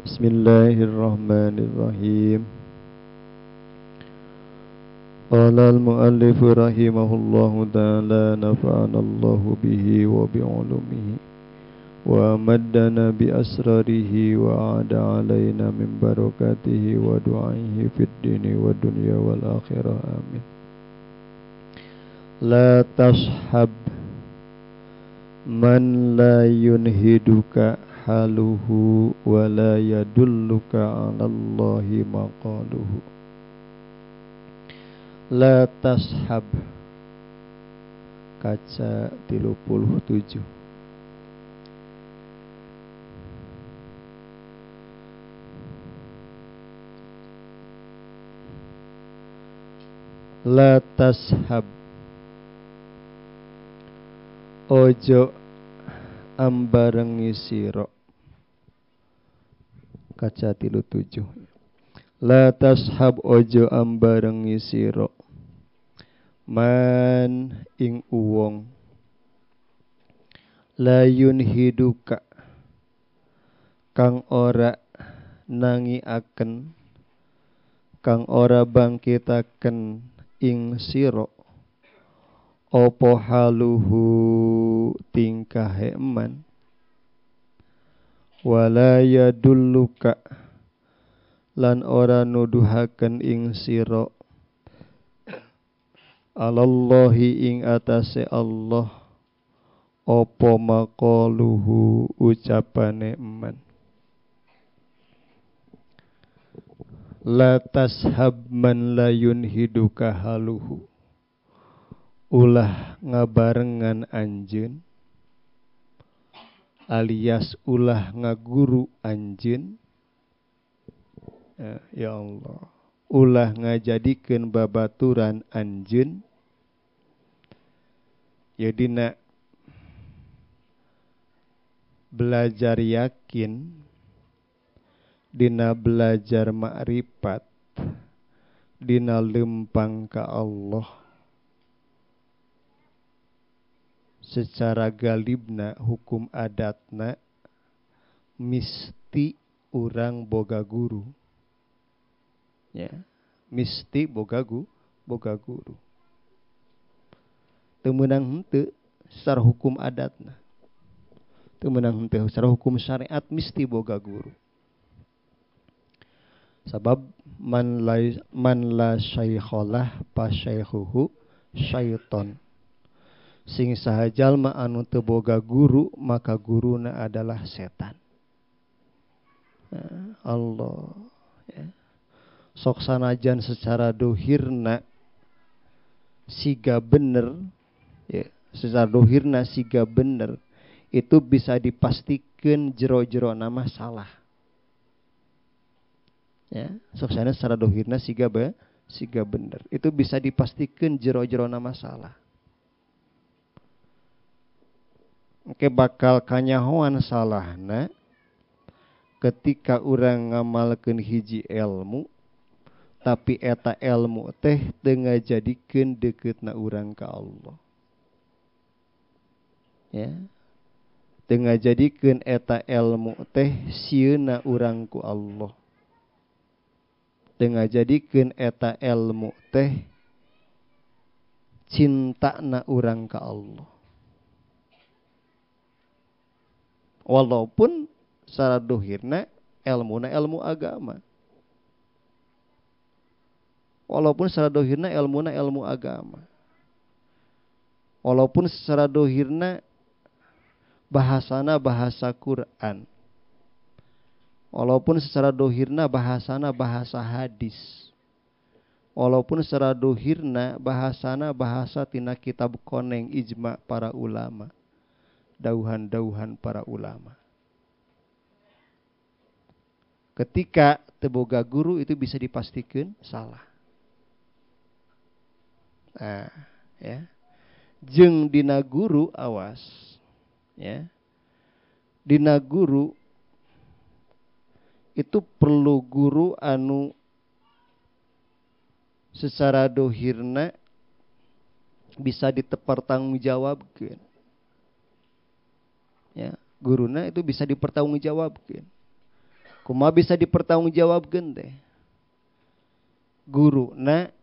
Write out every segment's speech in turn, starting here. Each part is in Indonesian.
Bismillahirrahmanirrahim. Qala al-muallif rahimahullahu ta'ala nafa'ana Allahu bihi wa bi'ulumihi wa amaddana bi asrarihi wa a'ada alaina min barakatihi wa du'aihi fid dini wa dunya wal akhirah amin. La tashab man la yunhiduka haluhu wa la yadulluka 'ala Allahi maqaluhu. La tashab kaca 37. La tashab ojo ambarengi sira kaca 37. La tashab ojo ambarengi sira man ing uwong layun hiduka kang ora nangiaken kang ora bangkitaken ing sira apa haluhu tingkahe man wala yadulluka lan ora nuduhaken ing sira alallahi ing atase Allah apa maqaluhu ucapane man. La tashab man la yunhiduka haluhu ulah ngabarengan anjeun alias ulah ngaguru anjeun ya Allah ulah ngajadikeun babaturan anjeun ya dina belajar yakin dina belajar makrifat dina lempang ka Allah secara galibna hukum adatna misti urang boga guru ya misti boga guru teu meunang henteu secara hukum adatna teu meunang henteu secara hukum syariat misti boga guru sabab man la syaikhalah pa syaikhuhu syaiton. Sing saha jalma anu teu boga guru maka guruna adalah setan. Allah ya. Sok sanajan secara dohirna siga bener ya, secara dohirna siga bener itu bisa dipastikan jero-jero nama salah. Ya, sok sana secara dohirna siga bener itu bisa dipastikan jero-jero nama salah. Oke bakal kanyahoan salahna ketika urang ngamalkeun hiji ilmu tapi eta ilmu teh teu ngajadikeun deuketna urang ka Allah. Ya. Teu ngajadikeun eta ilmu teh sieuna urang ku Allah. Teu ngajadikeun eta ilmu teh cintana urang ka Allah. Walaupun secara dohirna ilmuna ilmu agama. Walaupun secara dohirna ilmuna ilmu agama. Walaupun secara dohirna bahasana bahasa Quran. Walaupun secara dohirna bahasana bahasa hadis. Walaupun secara dohirna bahasana bahasa tina kitab koneng ijma para ulama. Dauhan-dauhan para ulama. Ketika teboga guru itu bisa dipastikan salah. Nah, ya. Jeung dina guru awas, ya. Dina guru itu perlu guru anu secara dohirna bisa dipertanggungjawabkeun. Ya, guruna itu bisa dipertanggungjawabkeun. Kumaha bisa dipertanggungjawabkeun teh? Guruna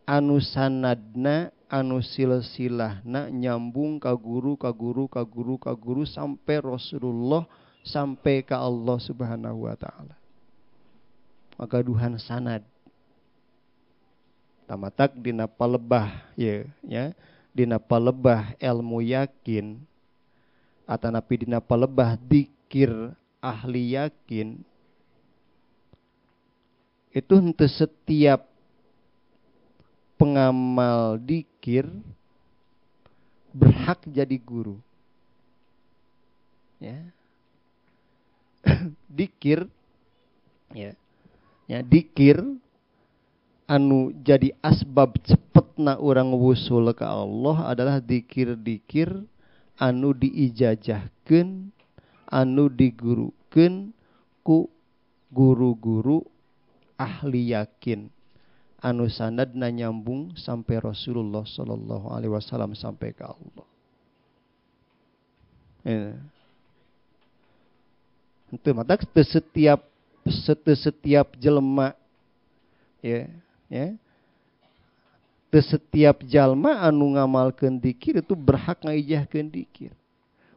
anu sanadna anu silsilahna nyambung ka guru sampai Rasulullah sampai ke Allah Subhanahu wa taala. Magaduhan sanad. Tamatak dina palebah ya, dina palebah ilmu yakin atanapi dina palebah dzikir ahli yakin itu henteu setiap pengamal dzikir berhak jadi guru. Ya. Dzikir ya. Ya, dzikir anu jadi asbab cepetna urang wusul ka Allah adalah dzikir-dzikir anu diijajahkeun, anu digurukeun ku guru-guru ahli yakin, anu sanadna nyambung sampai Rasulullah sallallahu alaihi wasallam sampai ke Allah. Itu mata setiap jelema ya setiap jalma anu ngamalkeun dzikir itu berhak ngaijahkeun dzikir.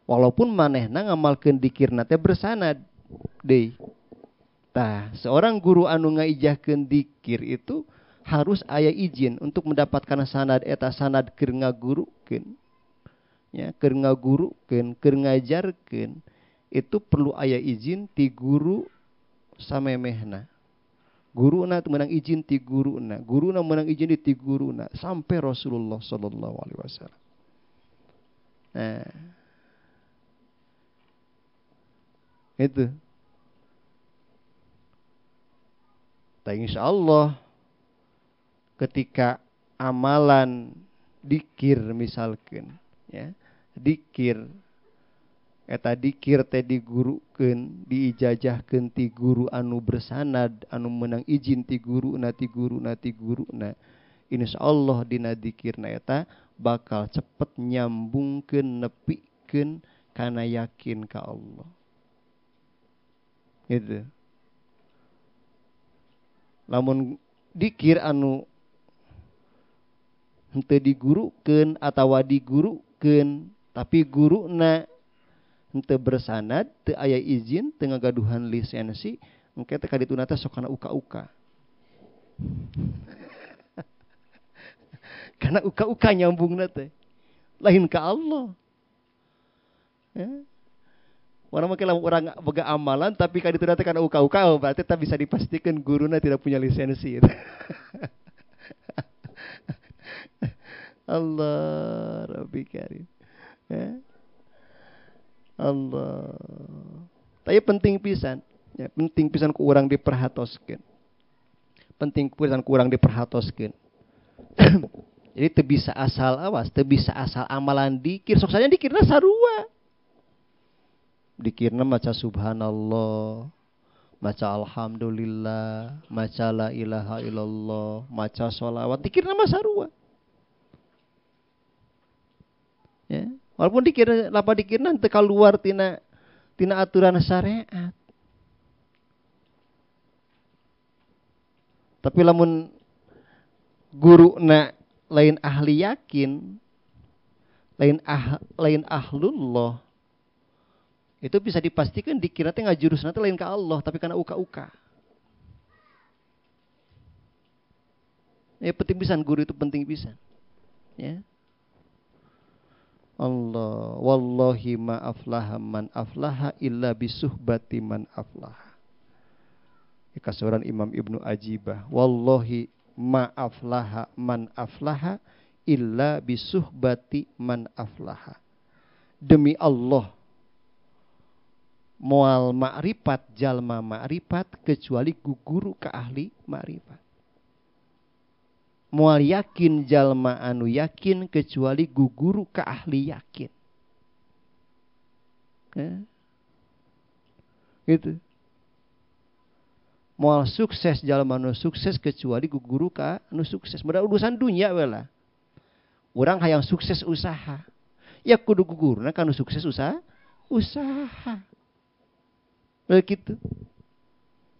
Walaupun manehna ngamalkeun dzikirna teh bersanad deui. Tah, seorang guru anu ngaijahkeun dzikir itu harus aya izin untuk mendapatkan sanad eta sanad keur ngagurukeun. Ya, keur ngagurukeun, keur ngajarkeun itu perlu aya izin ti guru samemehna. Guruna menang izin ti guruna, guruna menang izin ti guruna sampai Rasulullah sallallahu alaihi wasallam. Nah, itu. Tapi insyaallah ketika amalan dzikir misalkan ya, dzikir eta dzikir teh digurukeun, diijajahkeun ti guru anu bersanad, anu meunang izin ti guruna. Insyaallah dina dzikirna eta bakal cepet nyambungkeun nepikeun kana yakin ka Allah. Gitu. Lamun dzikir anu henteu digurukeun atawa digurukeun tapi guruna henteu bersanad, teu aya izin, teu ngagaduhan lisensi, engke teh kadituna teh sok kana uka-uka. Karena uka-uka nyambungna teh lain ka Allah. Ya. Orang make lamun urang boga amalan tapi kadituna teh kana uka-uka, berarti teh bisa dipastikan guruna tidak punya lisensi. Allah Rabbi Karim. Ya. Allah. Tapi penting pisan, ya, penting pisan ku urang diperhatoskeun. Penting pisan ku urang diperhatoskeun. Jadi teu bisa asal awas, teu bisa asal amalan dzikir, sok saja dzikirna sarua. Dzikirna maca subhanallah, maca alhamdulillah, maca la ilaha illallah, maca sholawat, dzikirna mah sarua. Ya. Walaupun dikira lapa dikirna teu kaluar tina aturan syariat. Tapi lamun guruna lain ahli yakin, lain ahlullah, itu bisa dipastikan dikira teh ngajurusna teh lain ka Allah tapi kana uka-uka. Ya penting pisan guru itu penting pisan. Ya. Allah, wallahi ma aflaha man aflaha illa bisuhbati man aflaha. Kasuran Imam Ibnu Ajibah, wallahi ma aflaha man aflaha illa bisuhbati man aflaha. Demi Allah, moal makrifat jalma makrifat kecuali guguru ka ahli makrifat. Moal yakin jalma anu yakin kecuali guguru ka ahli yakin. Gitu. Moal sukses jalma anu sukses kecuali guguru ka anu sukses. Mudah urusan dunia we lah. Urang hayang sukses usaha. Ya kudu guguruna ka anu sukses usaha. Begitu.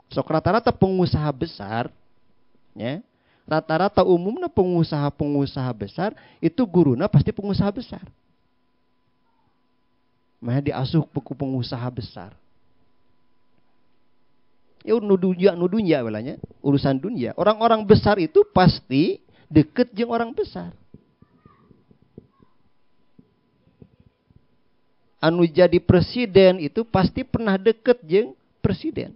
Sok rata-rata pengusaha besar, ya, rata-rata umumnya pengusaha besar itu guruna pasti pengusaha besar. Mah diasuh ku pengusaha besar. Ya nudunya balanya, urusan dunia. Orang-orang besar itu pasti deket jeung orang besar. Anu jadi presiden itu pasti pernah deket jeung presiden.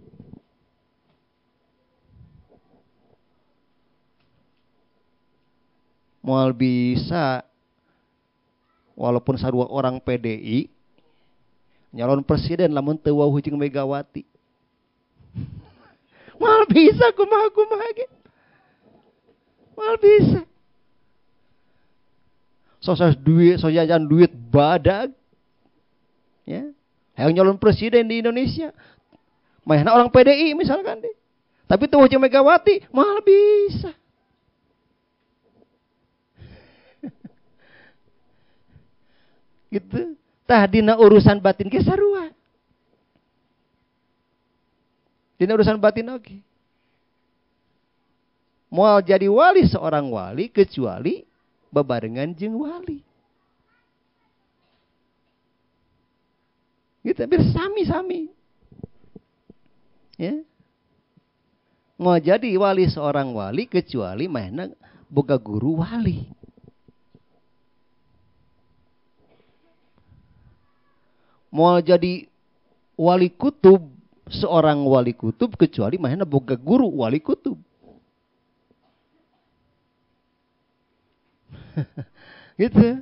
Moal bisa walaupun sarua orang PDI nyalon presiden lamun teu wauh jeung Megawati. Moal bisa kumaha ge. Moal bisa. Sosok duit, jajan duit badag. Ya. Hayang nyalon presiden di Indonesia. Mayana orang PDI misalkan deh. Tapi teu wauh jeung Megawati, moal bisa. Gitu. Tah dina urusan batin ge sarua. Dina urusan batin oke. Moal jadi wali seorang wali kecuali bebarengan jeung wali. Gitu bersami-sami. Ya. Mau jadi wali seorang wali kecuali mahna boga guru wali. Mau jadi wali kutub, seorang wali kutub kecuali mahna boga guru wali kutub. Gitu.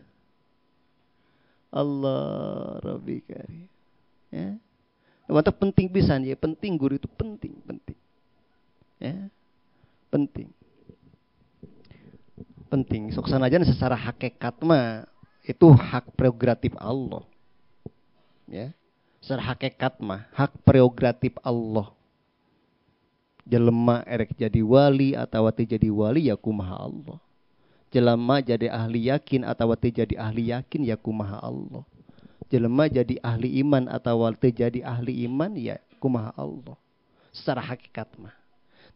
Allah Rabbi Karim. Ya. Mantap penting pisan ya, penting guru itu penting. Ya. Penting. Sok sanajan secara hakikat mah itu hak prerogatif Allah. Ya. Secara hakikat mah hak prerogatif Allah. Jelema erek jadi wali atau teu jadi wali ya kumaha Allah. Jelema jadi ahli yakin atau teu jadi ahli yakin ya kumaha Allah. Jelema jadi ahli iman atau teu jadi ahli iman ya kumaha Allah. Secara hakikat mah.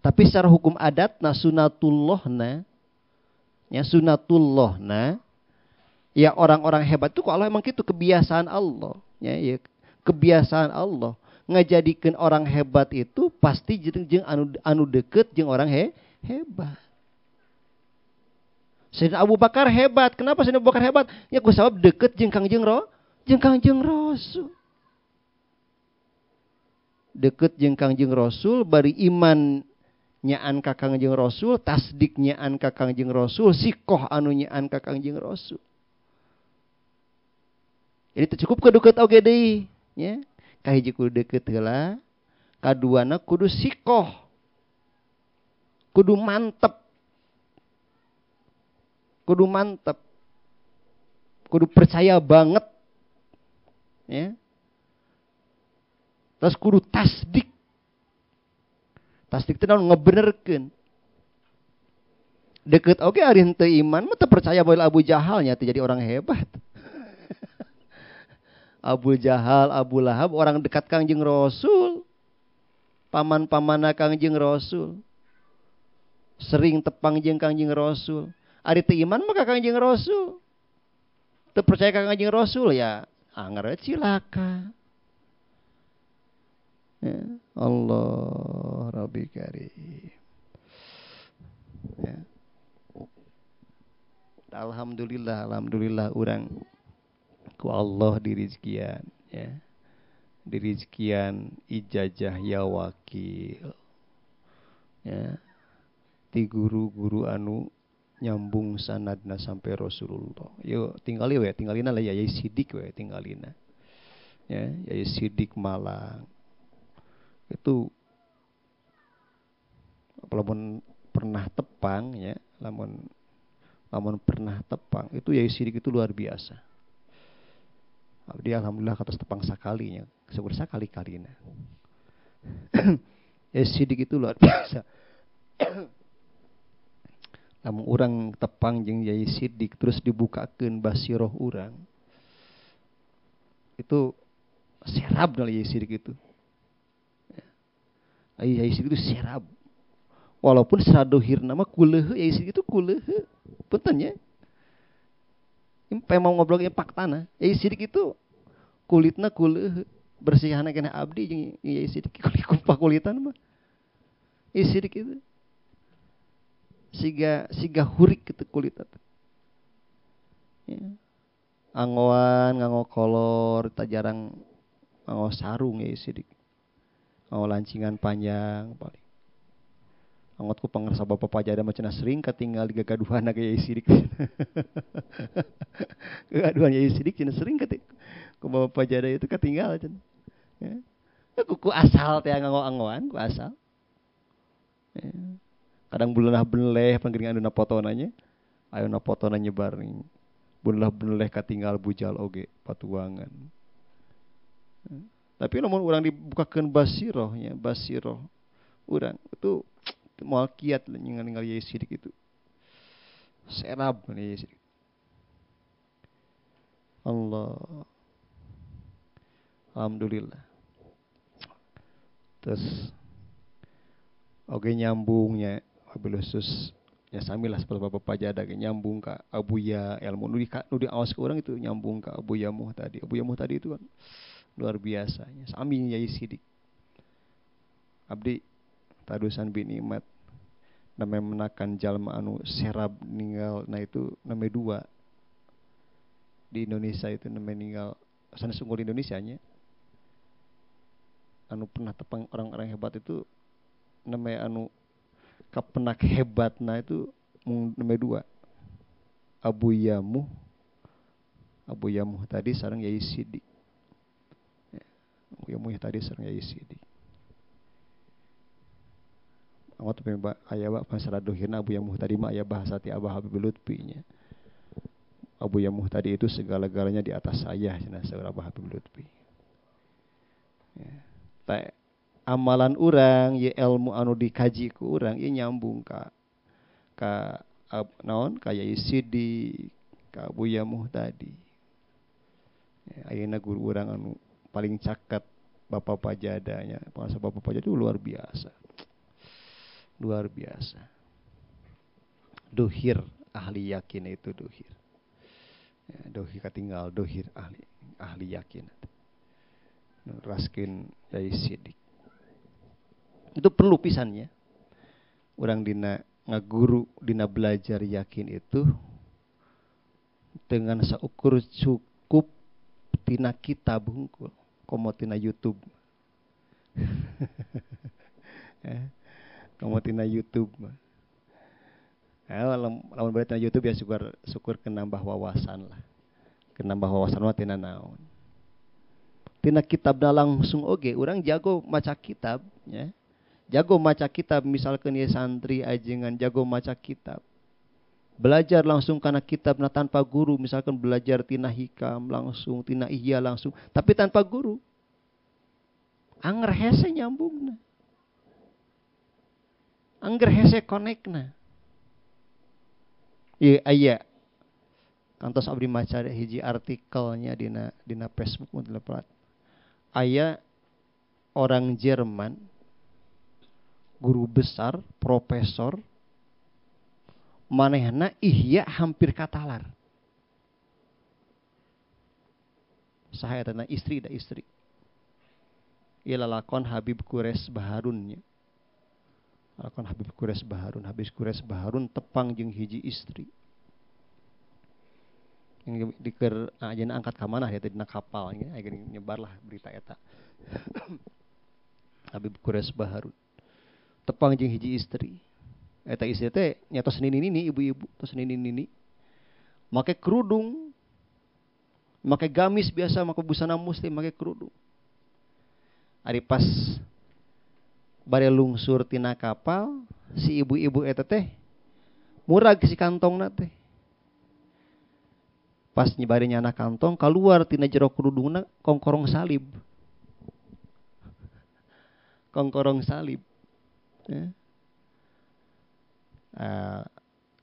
Tapi secara hukum adatna sunatullahna ya sunatullahna ya orang-orang hebat itu kok Allah emang gitu kebiasaan Allah ya kebiasaan Allah ngajadikeun orang hebat itu pasti jeung anu deket jeung orang hebat. Sayyidina Abu Bakar hebat. Kenapa Sayyidina Abu Bakar hebat? Ya ku sabab deket jeung Kangjeng Rasul. Deket jeung Kangjeng Rasul bari iman nyaan ka Kangjeng Rasul, tasdik nyaan ka Kangjeng Rasul, sikoh anu nyaan ka Kangjeng Rasul. Jadi cukup ke deket oge deui, nya. Kahiji kudu deket heula, kaduana kudu sikoh. Kudu mantep. Kudu percaya banget. Ya. Terus kudu tasdik. Tasdik itu ngebenerkeun. Deket oke ari henteu iman mah teu percaya bahwa Abu Jahal nya teu jadi orang hebat. Abu Jahal, Abu Lahab orang dekat Kangjeng Rasul. Paman-pamanna Kangjeng Rasul. Sering tepang jeung Kangjeng Rasul. Ari teu iman mah ka Kangjeng Rasul. Teu percaya ka Kangjeng Rasul ya anger cilaka. Ya, Allah Rabbi Karim. Ya. Alhamdulillah urang ku Allah dirizkian ya. Dirizkian ijazah ya wakil. Ya. Ti guru-guru anu nyambung sanadna sampai Rasulullah. Yo tinggalina lah Yai Sidik we tinggalina. Ya, Yai Sidik Malang. Itu lamun pernah tepang ya, lamun pernah tepang itu Yai Sidik itu luar biasa. Abdi alhamdulillah katos tepang sakalinya, syukur sakali-kalina. Yai Sidik itu luar biasa. Lamun urang tepang jeung Yai Sidik terus dibukakeun basiroh urang. Itu serab dari Yai Sidik itu. Yai Sidik itu serab. Walaupun secara dohir nama kulehe, Yai Sidik itu kulehe. Punten ya. Impeh mau ngobrolnya faktana. Yai Sidik itu kulitna kulehe. Bersihana kena abdi jeung Yai Sidik kulit kulitan mah. Yai Sidik itu siga hurik gitu kulit eta. Ya. Anggoan, nganggo kolor, tak jarang nganggo sarung Yai Sidik. Nganggo lancingan panjang paling. Anggot ku pangarsa bapak pajada macana sering ketinggal di gagaduhan ke Yai Sidik. Gagaduhan Yai Sidik cenah sering ku bapak pajada itu ketinggal cenah. Ya. Ku asal teh nganggo-anggoan, ku asal. Ya. Kadang bulanah beneleh panggeuring anu fotonanya. Ayeuna fotona nyebar nih. Bulanah beneleh ketinggal bujal oge patuangan. Ya. Tapi lamun urang dibukakeun basirohnya, basiroh urang itu moal kiat ninggal Yai Sidik itu. Serab Yai Sidik. Allah. Alhamdulillah. Terus oge nyambungnya wabil khusus ya samilah seperti Bapak Pajada nyambung ka Abuya ilmu nu di awas ke orang itu nyambung ka Abuya Muhtadi. Abuya Muhtadi itu kan luar biasa. Sami Yai Sidik. Abdi tadusan bin Imat namanya menakan jalma anu serab ninggal, nah itu namanya dua di Indonesia itu namanya ninggal sanes unggul Indonesia nya anu pernah tepang orang-orang hebat itu namanya anu kapenak hebat, nah itu namanya dua Abuya Muhtadi sareng Yai Sidik. Abuya Muhtadi sareng Yai Sidik. Amat pemba aya ba masalah dohirna Abuya Muhtadi mah aya bahasa ti Abah Habib Lutfi nya. Abuya Muhtadi itu segala-galanya di atas saya cenah saur Abah Habib Lutfi. Ya. Amalan urang ye ilmu anu dikaji ku urang ieu nyambung ka naon ka Yai Sidik, ka Abuya Muhtadi. Ya, ayeuna guru urang anu paling caket Bapak Pajadanya, bahasa Bapak Pajada itu luar biasa. Luar biasa. Dohir ahli yakin itu dohir. Ya, dohir ketinggal dohir ahli yakin. Raskin Yai Sidik. Itu perlu pisannya. Orang dina ngaguru dina belajar yakin itu dengan saukur cukup tina kitab hungkul, komo tina YouTube. Kamu tina YouTube mah. Lamun bari tina YouTube ya syukur kenambah wawasan lah. Kenambah wawasan mah tina naon. Tina kitabna langsung oge urang jago maca kitab ya. Jago maca kitab misalkan ieu santri ajengan jago maca kitab. Belajar langsung kana kitabna tanpa guru, misalkan belajar tina hikam langsung, tina ihya langsung, tapi tanpa guru. Anger hese nyambungna. Angger hese konekna. Ieu aya kantos abdi maca hiji artikelnya dina Facebook mun lepat. Aya orang Jerman guru besar, profesor manehna ihya hampir katalar. Saha eta istri da istri. Ieu lalakon Habib Qures Baharunnya. Akan Habib Qures Baharun tepang jeung hiji istri. Yang diker ajeuna angkat ka manah eta dina kapal nya aya nyebarlah berita eta. Habib Qures Baharun tepang jeung hiji istri. Eta istri teh nyatos nini ibu-ibu tos nini. Make kerudung. Make gamis biasa make busana muslim make kerudung. Ari pas bare lungsur tina kapal, si ibu-ibu eta teh murag si kantongna teh. Pas nyebari nyana kantong, keluar tina jero kerudungna kongkorong salib. Kongkorong salib. Ya.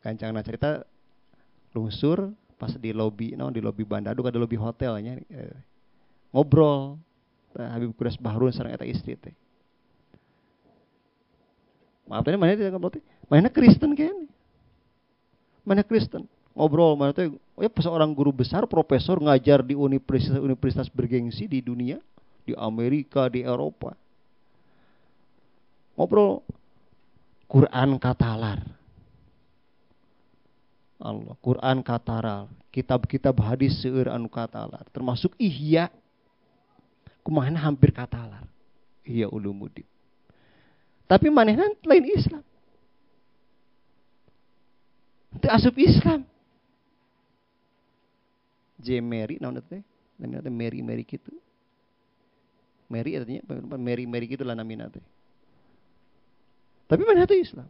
Kancangna cerita lungsur pas di lobi bandar, ada lobi hotelnya ngobrol. Habib Qures Baharun sareng eta istri teh. Maaf tadi mana tidak berarti? Mana Kristen kayaknya. Mana Kristen? Ngobrol mana tuh? Ya seorang guru besar, profesor ngajar di universitas bergengsi di dunia, di Amerika, di Eropa. Ngobrol Quran katalar. Allah, Quran katalar, kitab-kitab hadis seueur anu katalar, termasuk Ihya. Kumaha hampir katalar. Ihya Ulumuddin. Tapi manehna lain Islam. Teu asup Islam. J. Mary naon teh? Namina teh Mary kitu. Mary artinya Mary kitu lah namina teh. Tapi manehna teh Islam.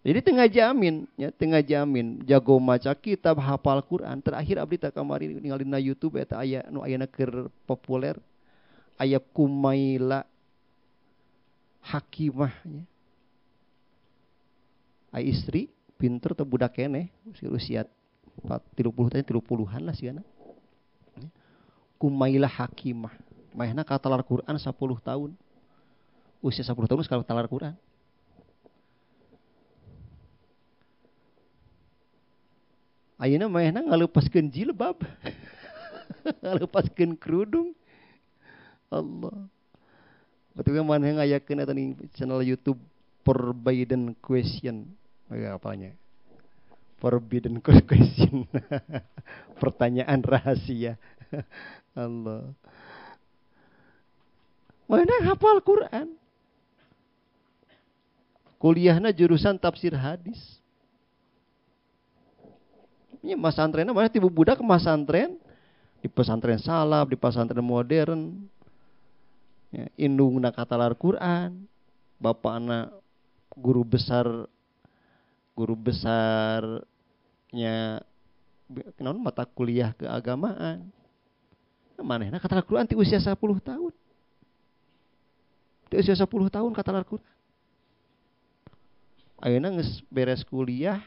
Jadi tengah jamin jago maca kitab, hafal Quran. Terakhir abdi tak kamari ningali na YouTube eta aya nu ayana keur populer, aya Kumaila Hakimah nya. Ai istri pinter teh budak keneh, usia 30-an lah sigana. Kumaila Hakimah. Maehna katalar Quran 10 tahun. Usia 10 tahun sekali katalar Quran. Ayeuna maehna ngaleupaskeun jilbab. Ngaleupaskeun kerudung. Allah. Betul kan maneh ngayakeun eta ning channel YouTube Forbidden Question. Apanya? Forbidden Question. Pertanyaan rahasia. Allah. Maneh hafal Quran. Kuliahna jurusan tafsir hadis. Ini masantrenna mana tibu budak ke masantren, di pesantren salaf, di pesantren modern, ya, indungna katalar Quran, bapak anak guru besarnya, kenapa mata kuliah keagamaan, manehna katalar Quran di usia 10 tahun, di usia 10 tahun katalar Quran, ayeuna geus beres kuliah.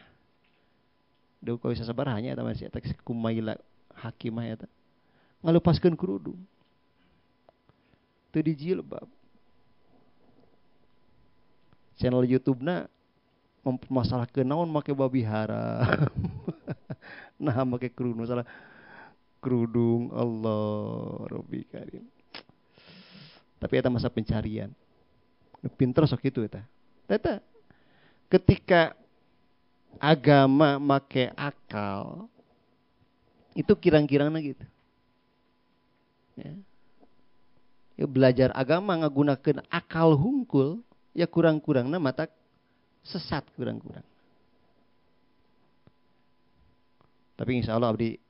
Deuk kau bisa sabar hanya eta masih eta Kumaila Hakimah eta ngalupaskeun kerudung teu dijilbab. Channel YouTube-na mempermasalahkeun naon make babi haram. Nah make kerudung masalah kerudung Allah Rabbi Karim. Tapi eta masa pencarian. Pinter sok kitu eta. Eta ketika agama make akal itu kirang-kirangna gitu. Ya, belajar agama ngagunakeun akal hungkul ya kurang-kurangna mata sesat kurang-kurang. Tapi insya Allah abdi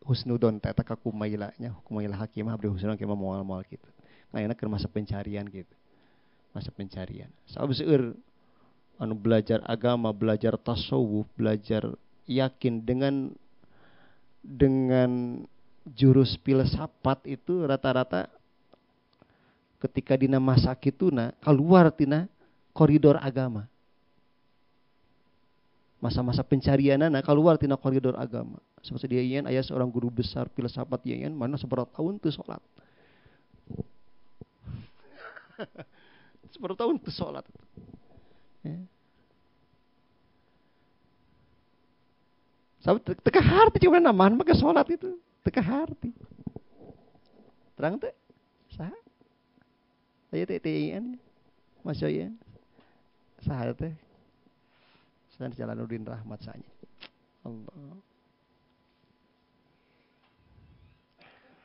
husnudon eta ka Kumaila nya, Kumaila Hakimah abdi husnudon kema moal-moal gitu. Ngayana keur masa pencarian gitu. Masa pencarian. Sabab seueur anu belajar agama, belajar tasawuf, belajar yakin dengan jurus filsafat itu rata-rata ketika dina masa kituna keluar tina koridor agama. Masa-masa pencarianana keluar tina koridor agama. Seperti dia ieu aya seorang guru besar filsafat ieu mana seberapa tahun teu salat. Seberapa tahun teu salat. Sabab teka harti cuma namahan make salat itu, teka harti. Terang teh? Saha? Aya teh teuing Masya ya. Saha teh? San Jalaluddin Rahmat sanya. Allah.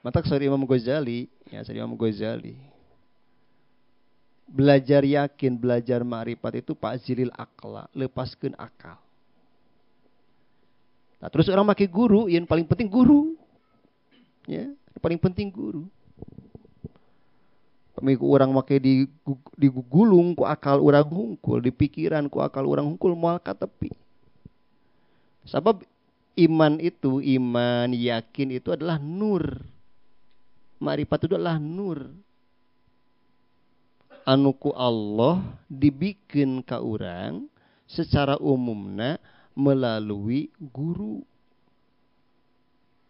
Matak sari Imam Ghazali, ya sari Imam Ghazali. Belajar yakin, belajar ma'rifat itu Pak Zilil akla, lepaskeun akal. Nah, terus orang pakai guru, yang paling penting guru. Ya, paling penting guru. Pemiku orang pakai digulung ku akal orang hungkul, di pikiran ku akal orang hungkul moal ka tepi. Sebab iman yakin itu adalah nur. Ma'rifat itu adalah nur. Anu ku Allah dibikin ka urang secara umumna melalui guru.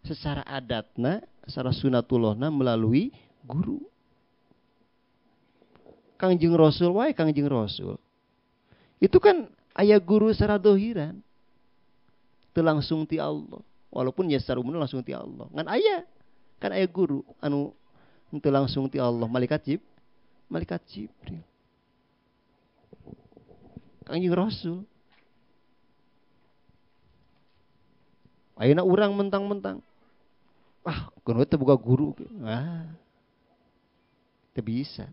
Secara adatna, secara sunatullahna melalui guru. Kangjeng Rasul wae Kangjeng Rasul. Itu kan aya guru secara dohiran. Teu langsung ti Allah. Walaupun ya secara umum langsung ti Allah. Ngan aya kan aya guru anu teu langsung ti Allah, malaikat Jibril. Kangjeng Rasul. Ayeuna urang mentang-mentang kudu teu boga guru. Teu bisa.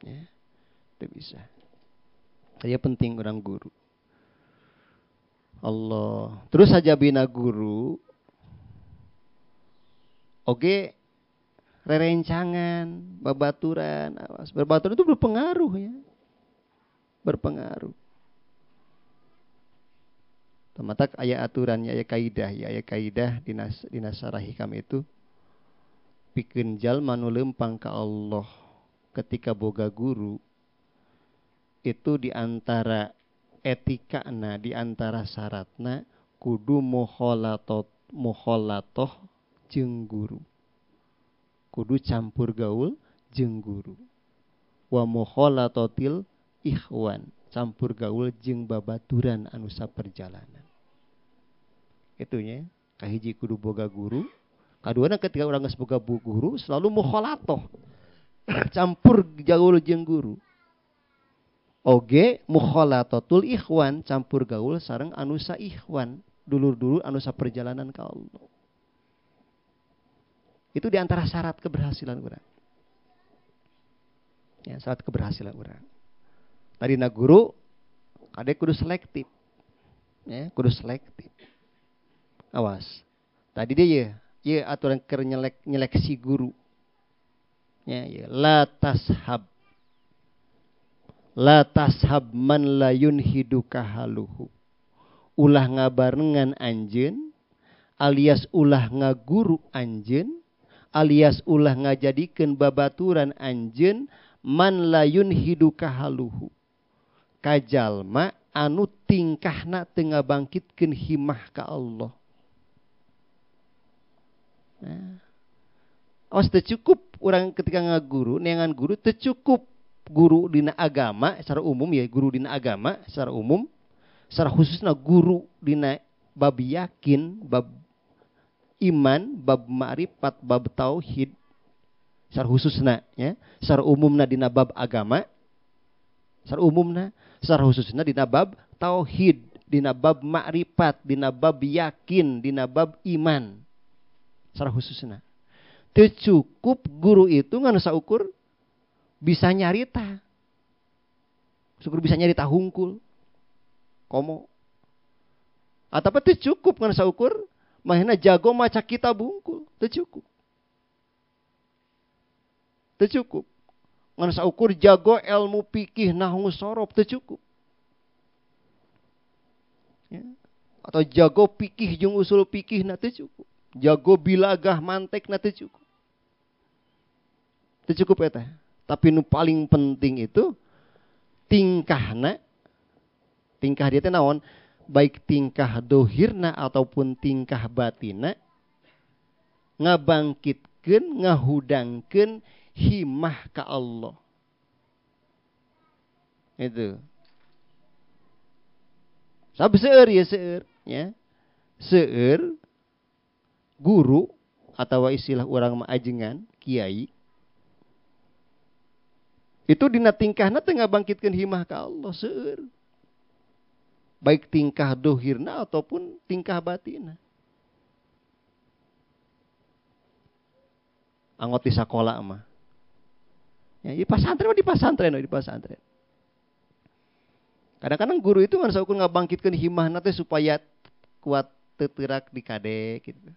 Ya, teu bisa. Saya penting orang guru. Allah. Terus saja bina guru. Oke, rerencangan, babaturan, awas. Babaturan itu berpengaruh ya. Berpengaruh. Tamatak aya aturannya, aya kaidah ya, aya kaidah di nasarah hikam itu. Pikeun jalma nu leumpang ka Allah ketika boga guru. Itu diantara etikana, diantara syaratna kudu mukhalatoh jeung guru. Kudu campur gaul jeung guru. Wa mukhalatotil ikhwan, campur gaul jeung babaturan anu saperjalanan. Itunya, kahiji kudu boga guru. Kaduana ketika urang geus boga guru selalu mukhalatoh. Campur gaul jeung guru. Oge mukhalatatul ikhwan, campur gaul sareng anu saikhwan, dulur-dulur anu saperjalanan ka Allah. Itu diantara syarat keberhasilan urang. Ya, syarat keberhasilan urang. Tadina guru kade kudu selektif. Ya, kudu selektif. Awas. Tadi dia ye aturan keur nyeleksi guru. Ya, la tashab man la yunhiduka haluhu. Ulah ngabarengan anjeun alias ulah ngaguru anjeun alias ulah ngajadikeun babaturan anjeun man la yunhiduka haluhu. Kajalma anu tingkahna teu ngabangkitkeun himah ka Allah. Nah, awas teu cukup urang ketika ngaguru, neangan guru teu cukup. Guru dina agama secara umum ya, guru dina agama secara umum, secara khususnya guru dina bab yakin, bab iman, bab ma'rifat, bab tauhid secara khususnya ya, secara umumna dina bab agama, secara umumna, secara khususnya dina bab tauhid, dina bab ma'rifat, dina bab yakin, dina bab iman secara khususnya. Teu cukup guru itu ngan saukur bisa nyarita. Syukur bisa nyarita hungkul. Komo. Ataupun teu cukup ngan saukur mahena jago maca kitab hungkul. Teu cukup. Teu cukup. Ngan saukur jago ilmu fikih nahwu sorof teu cukup. Ya. Atau jago fikih jeung usul fikih na teu cukup. Jago bilagah mantek na teu cukup. Teu cukup eta. Tapi nu paling penting itu tingkahna. Tingkah dia teh naon? Baik tingkah dohirna ataupun tingkah batina ngabangkitkeun, ngahudangkeun himah ka Allah. Itu. Sabab seueur ya seueur ya. Seueur guru atau istilah urang mah ajengan, kiai. Itu dina tingkahna teu ngabangkitkeun himah ka Allah seueur. Baik tingkah dohirna ataupun tingkah batina. Anggot di sakola mah. Ya, di pesantren. Kadang-kadang guru itu ngan saukur ngabangkitkeun himahna teh supaya kuat teuterak di kade gitu.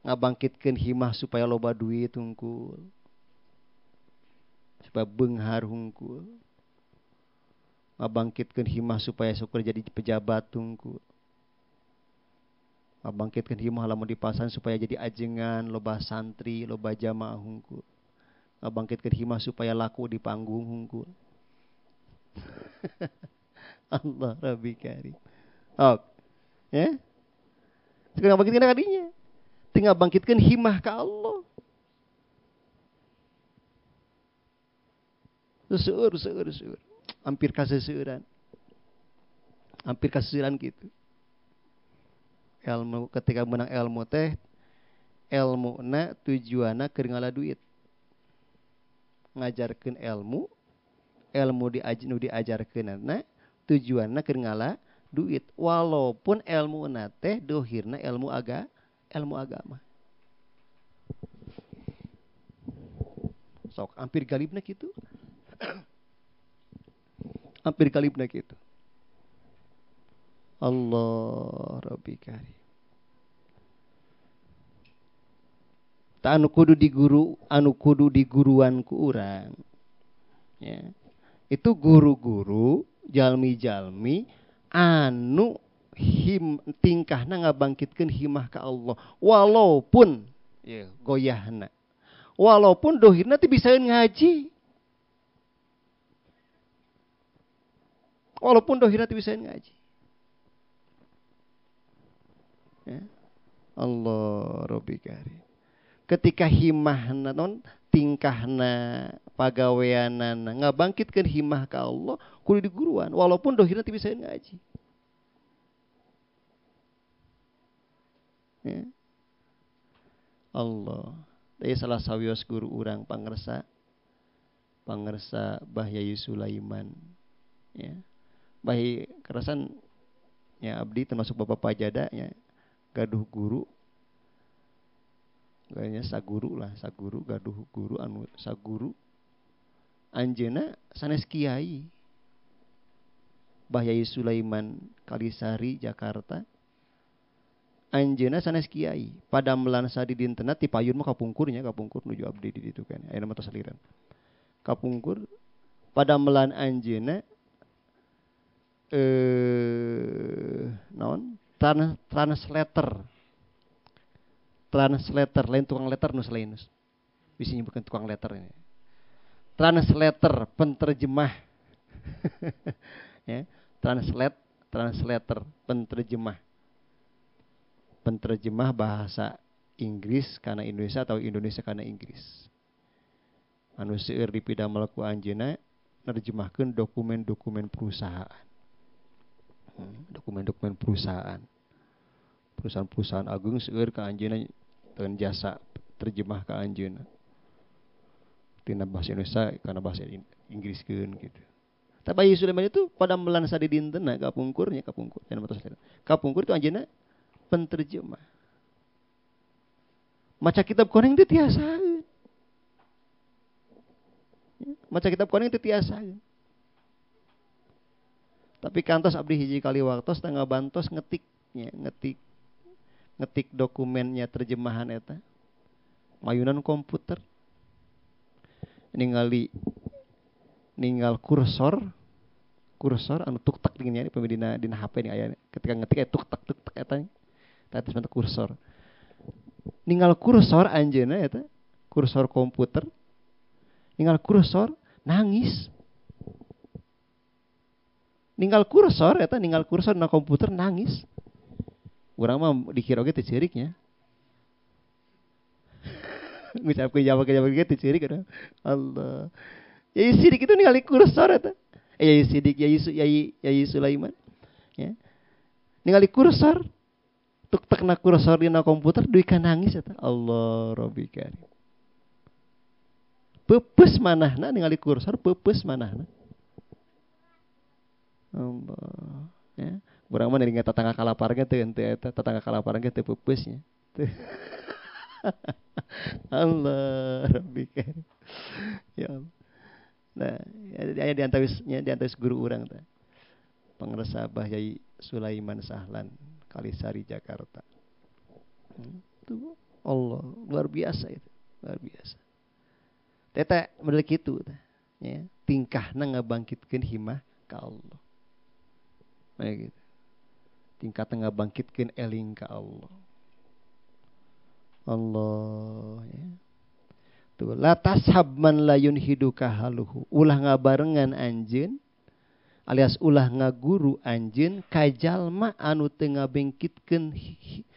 Ngabangkitkeun himah supaya loba duit hungkul. Supaya beunghar hungkul. Ngabangkitkeun himah supaya syukur jadi pejabat hungkul. Ngabangkitkeun himah lamun di pasan supaya jadi ajengan, loba santri, loba jamaah hungkul. Ngabangkitkeun himah supaya laku di panggung hungkul. Allah Rabbi Karim. Ok. Ya. Sekarang ngabangkitkeun kadinya. Tinggal bangkitkeun himah ka Allah. Seueur. Hampir kaseueuran. Hampir kaseueuran gitu. Ilmu ketika menang ilmu teh ilmuna tujuanna keur ngala duit. Ngajarkeun ilmu diajarkeunna tujuanna keur ngala duit. Walaupun ilmuna teh dohirna ilmu agama. Sok hampir galibna kitu. Hampir galibna kitu. Allah Rabbi Karim. Ta anu kudu diguruan ku urang. Ya. Itu guru-guru jalmi-jalmi anu tingkahna ngabangkitkeun himah ka Allah walaupun goyahna. Walaupun dohirna teh bisaeun ngaji. Walaupun dohirna teh bisaeun ngaji. Ya. Allah Rabbi Karim. Ketika himahna tingkahna pagaweanana ngabangkitkeun himah ka Allah kudu diguruan walaupun dohirna teu bisa ngaji. Ya. Allah. Dari salah sawios guru urang pangersa Bah Yayi Sulaiman. Ya. Bahi kerasan ya abdi termasuk Bapak Pajada ya gaduh guru. Gayanya saguru gaduh guru anu saguru. Anjeuna sanes kiai. Bah Yayi Sulaiman Kalisari Jakarta. Anjeuna sanes kiai. Padamelan sadi dintenna ti payun mah kapungkur nuju abdi di ditu kan. Ayeuna mah tos saliran. Kapungkur padamelan anjeuna translator lain tukang letter nus lainus bisa nyebutkan tukang letter ini translator penterjemah ya translator penterjemah bahasa Inggris kana Indonesia atau Indonesia kana Inggris anu seueur dipidamel ku anjeunna nerjemahkeun dokumen-dokumen perusahaan perusahaan agung seueur ka anjeunna dengan jasa terjemah ka anjeunna tina bahasa Indonesia kana bahasa Inggriskeun gitu. Tapi Sulaiman itu pada melan sadi dintenna kapungkur itu anjeunna penterjemah. Maca kitab koneng teh tiasa. Maca kitab koneng teh tiasa. Tapi kantos abdi hiji kali waktos tengah bantos ngetik dokumennya terjemahan eta mayunan komputer ningali kursor anu tuktak dingin ya dina HP nih aya ketika ngetik aya tuktak eta tadi sebentar kursor ningal kursor anjeunna eta kursor komputer ningal kursor nangis ningal kursor na komputer nangis. Urang mah dikira oge teu ceuriknya. Ngucapkeun jawab ge teu ceurik ada. Allah. Yayi Sidik itu ningali kursor eta. Yayi Sidik Yayi Sulaiman. Ya. Ningali kursor. Tuk-tekna kursor dina komputer duit ka nangis eta. Allah Rabbi Karim. Peupeus manahna ningali kursor peupeus manahna. Allah. Ya. Urang mah ninggal tetangga kalaparnya teu eta tetangga kalaparnya teu peupeusnya. Allah Rabbi Karim. Ya Allah. Nah, aya di antawis guru urang teh. Pangresa Bah Yayi Sulaiman Sahlan Kalisari Jakarta. Itu Allah luar biasa itu, luar biasa. Teta model kitu teh. Ya, tingkahna ngabangkitkeun himah ka Allah. Kayak gitu. Tingkat ngabangkitkeun eling ka Allah. Allah ya. Tuh la tashab man la yunhiduka haluhu. Ulah ngabarengan anjeun alias ulah ngaguru anjeun ka jalma anu teu ngabangkitkeun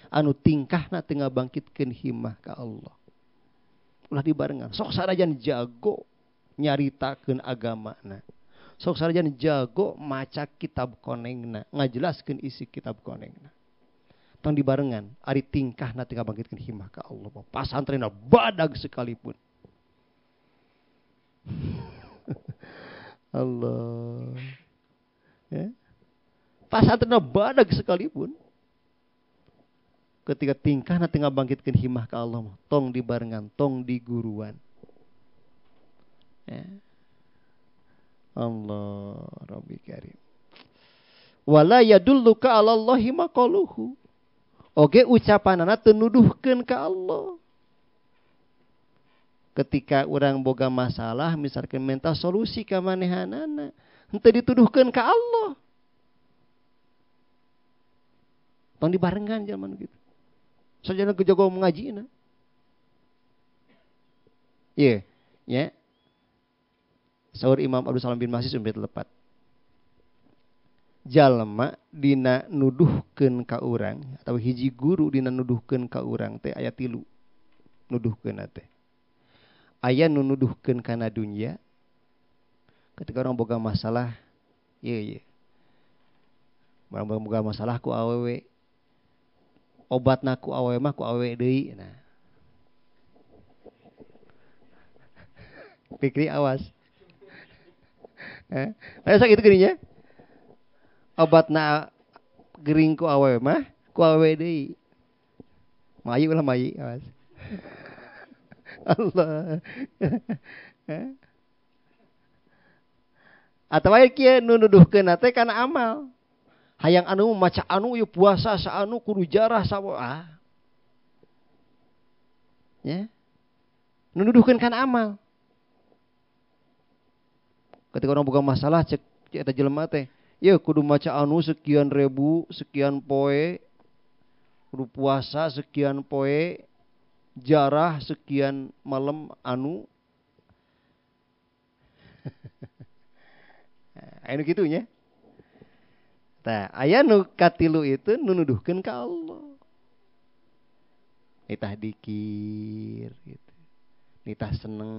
anu tingkahna teu ngabangkitkeun himah ka Allah. Ulah dibarengan. Sok sarajan jago nyaritakeun agamana. Sok sarajan jago maca kitab konengna, ngajelaskeun isi kitab konengna. Tong dibarengan ari tingkahna teu ngabangkitkeun himmah ka Allah. Pasantrenna badag sekalipun. Allah. Ya. Pasantrenna badag sekalipun. Ketika tingkahna teu ngabangkitkeun himmah ka Allah, tong dibarengan, tong diguruan. Ya. Allah Rabbi Karim. Wala yadulluka 'ala Allahi maqaluhu. Oge ucapanana teu nuduhkeun ka Allah. Ketika orang boga masalah misalkan minta solusi ka manehanana, henteu dituduhkeun ka Allah. Tong dibarengan zaman gitu. Sajana kejago mengajina. Iya, ya. Saur Imam Abdul Salam bin Masih sumpit lepat. Jalma dina nuduhkeun ka urang atau hiji guru dina nuduhkeun ka urang teh aya 3 nuduhkeun teh. Aya nu nuduhkeun kana dunya. Ketika orang boga masalah, ieu. Orang boga masalah ku awewe. Obatna ku awewe mah ku awewe deui. Nah. Pikri awas. Asa gitu geuning nya. Obatna gering ku awewe mah ku awewe deui. Mayu lah mayi awas. Allah. Atawa kieu nu nuduhkeun teh kana amal. Hayang anu maca anu ieu puasa sa anu kudu jarah sawa. Ya. Nu nuduhkeun kana amal. Ketika orang boga masalah cek eta jelema teh, ya kudu maca anu sekian ribu, sekian poe, kudu puasa sekian poe, jarah sekian malam anu. Anu kitu nya. Tah, aya nu katilu itu nu nuduhkeun ka Allah. Nitah dikir gitu. Nitah seneng,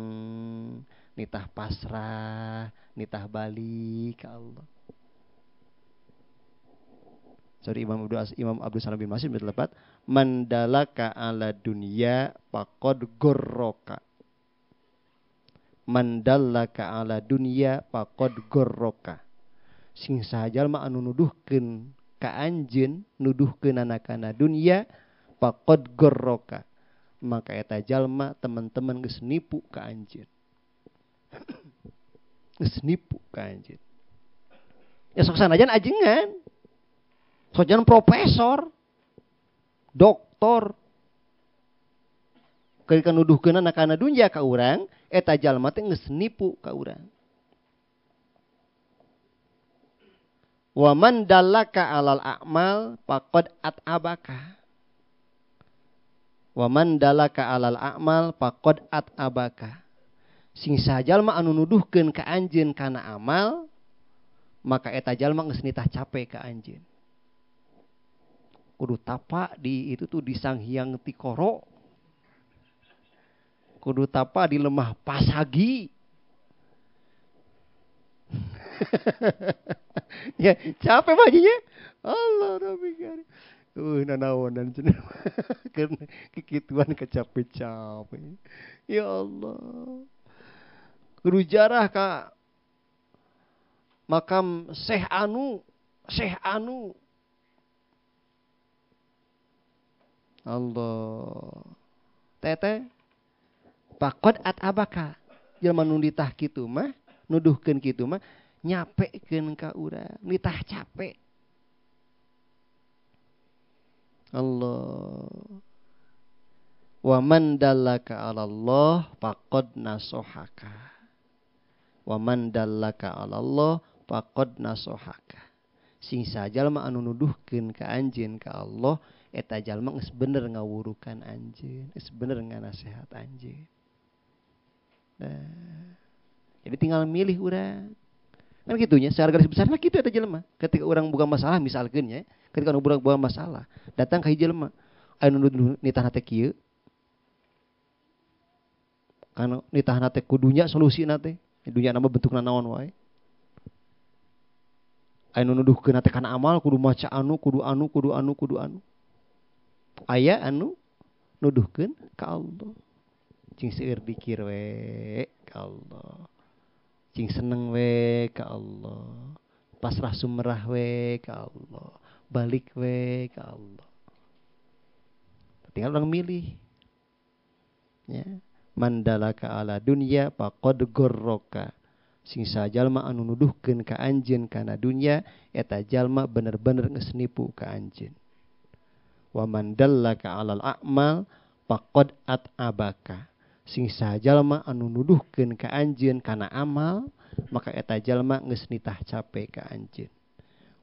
nitah pasrah, nitah balik ke Allah. Sorry Imam Abdul Salam bin Masih berlepat, mandalaka ala dunya faqad gurraka. Mandallaka ala dunya faqad gurraka. Sing sajalma anu nuduhkeun ka anjeun, nuduhkeunana kana dunya faqad gurraka. Maka eta jalma teman-teman geus nipu ka anjeun. Geus nipu ka anjeun. Ya sok sanajan ajengan. Sok jangan profesor, doktor. Ketika nuduhkeunana kana dunya ka urang, eta jalma teh geus nipu ka urang. Wa man dallaka 'alal a'mal faqad at'abaka. Wa man dallaka 'alal a'mal faqad at'abaka. Sing sajalma anu nuduhkeun ka anjeun kana amal, maka eta jalma geus nitah capek ka anjeun. Kudu tapa di itu tuh di Sanghyang Tikoro. Kudu tapa di Lemah Pasagi. Ya, capek bajinya. Allah Rabbi Karim. Nanaonan cenah. Karena kekituan kecapek-capek. Ya Allah. Kudu jarah ka makam Syekh Anu. Allah. Teteh. Pakod at'abaka. Jelema nu ditah kitu mah, nuduhkeun kitu mah nyapekeun ka urang, nitah capek. Allah. Wa man dallaka 'ala Allah faqad nasohaka. Wa man dallaka 'ala Allah faqad nasohaka. Sing sajalma anu nuduhkeun ka anjeun ka Allah, eta jalma geus bener ngawurukan anjeun, geus bener nganasehat anjeun. Nah, jadi tinggal milih urang. Kan gitunya, secara garis besar lah kitu eta jelema. Ketika urang boga masalah misalkeun nya, ketika urang boga masalah, datang ka hiji jelema, anu nitahna teh kieu. Kana nitahna teh kudunya solusina teh Dunia nama bentukna naon wae. Anu nuduhkeun teh kana amal kudu maca anu, kudu anu. Aya anu nuduhkeun ka Allah. Cing seueur dikir we ka Allah. Cing seneng we ka Allah. Pasrah sumerah we ka Allah. Balik we ka Allah. Tinggal orang milih. Ya. Mandalaka ala dunya faqad gurraka. Sing sajalma anu nuduhkeun ka anjeun kana dunya eta jalma bener-bener geus nipu ka anjeun. Wa mandallaka alal a'mal faqad at'abaka. Sing sajalma anu nuduhkeun ka anjeun kana amal maka eta jalma geus nitah capek ka anjeun.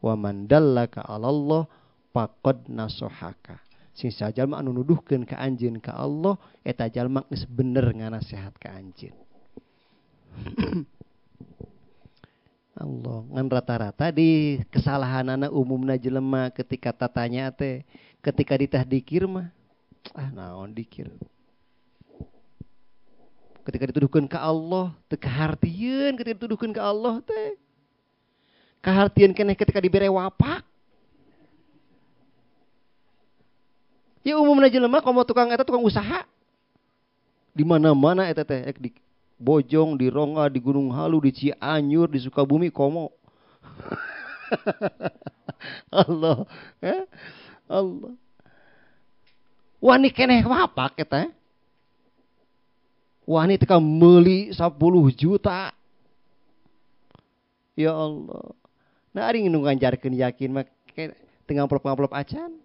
Wa mandallaka alallah faqad nasohaka. Sing sajalma anu nuduhkeun ka anjeun ka Allah eta jalma geus bener nganasehat ka anjeun. Allah ngan rata-rata di kesalahanana umumna jelema ketika tatanya teh ketika ditah dikir mah naon dikir ketika dituduhkeun ka Allah teu kahartieun ketika dituduhkeun ka Allah teh kahartieun keneh ketika dibere wapak ya umumna jelema komo tukang eta tukang usaha di mana-mana eta teh di Bojong, di Rongga, di Gunung Halu, di Cianjur, di Sukabumi, komo. Allah. Allah. Wani keneh wapak eta. Wani teka meuli 10 juta. Ya Allah. Nah ari nu nganjarkeun yakin mah teu ngamplop-ngamplop acan.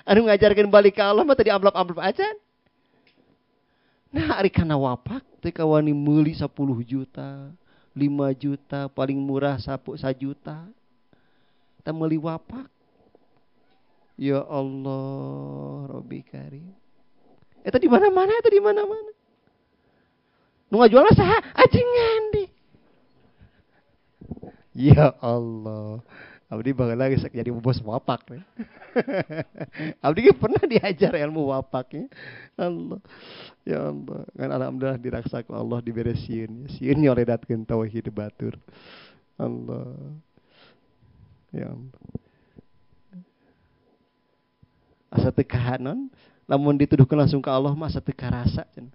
Anu ngajarkeun balik ka Allah mah tadi amplop-amplop acan. Nah ari kana wapak teh kawani meuli 10 juta, 5 juta, paling murah 1 juta. Tah meuli wapak. Ya Allah, Rabbi Karim. Eta di mana-mana, eta di mana-mana. Nu ngajualna saha? Ajengan deh. Ya Allah. Abdi baheula geus jadi bos wapak we. Abdi pernah diajar ilmu wapaknya. Allah. Ya Allah. Kan alhamdulillah diraksa ku Allah dibere sieun. Sieun nyoredatkeun tauhid batur. Allah. Ya Allah. Asa teu kahanon, lamun dituduhkeun langsung ka Allah mah asa teu karasa cenah.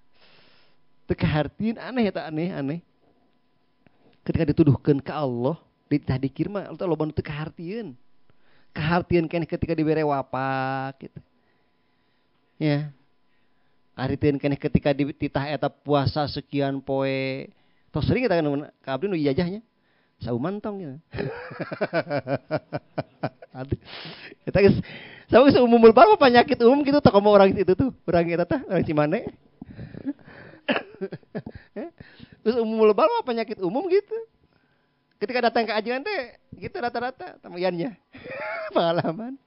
Teu kahartieun aneh eta aneh. Ketika dituduhkeun ka Allah ditah dikir mah eta loba nu teu kahartieun. Kahartieun keneh ketika dibere wapak gitu. Ya. Kahartieun keneh ketika dititah eta puasa sekian poe. Tos sering kita kan ka abdi nu ijazahnya. Saumantong gitu. Eta geus sama geus umumul baru penyakit umum gitu tak mau orang itu tuh. Orang eta teh orang Cimane. Terus umumul baru penyakit umum gitu. Ketika datang ke ajengan teh gitu rata-rata tamayannya pengalaman.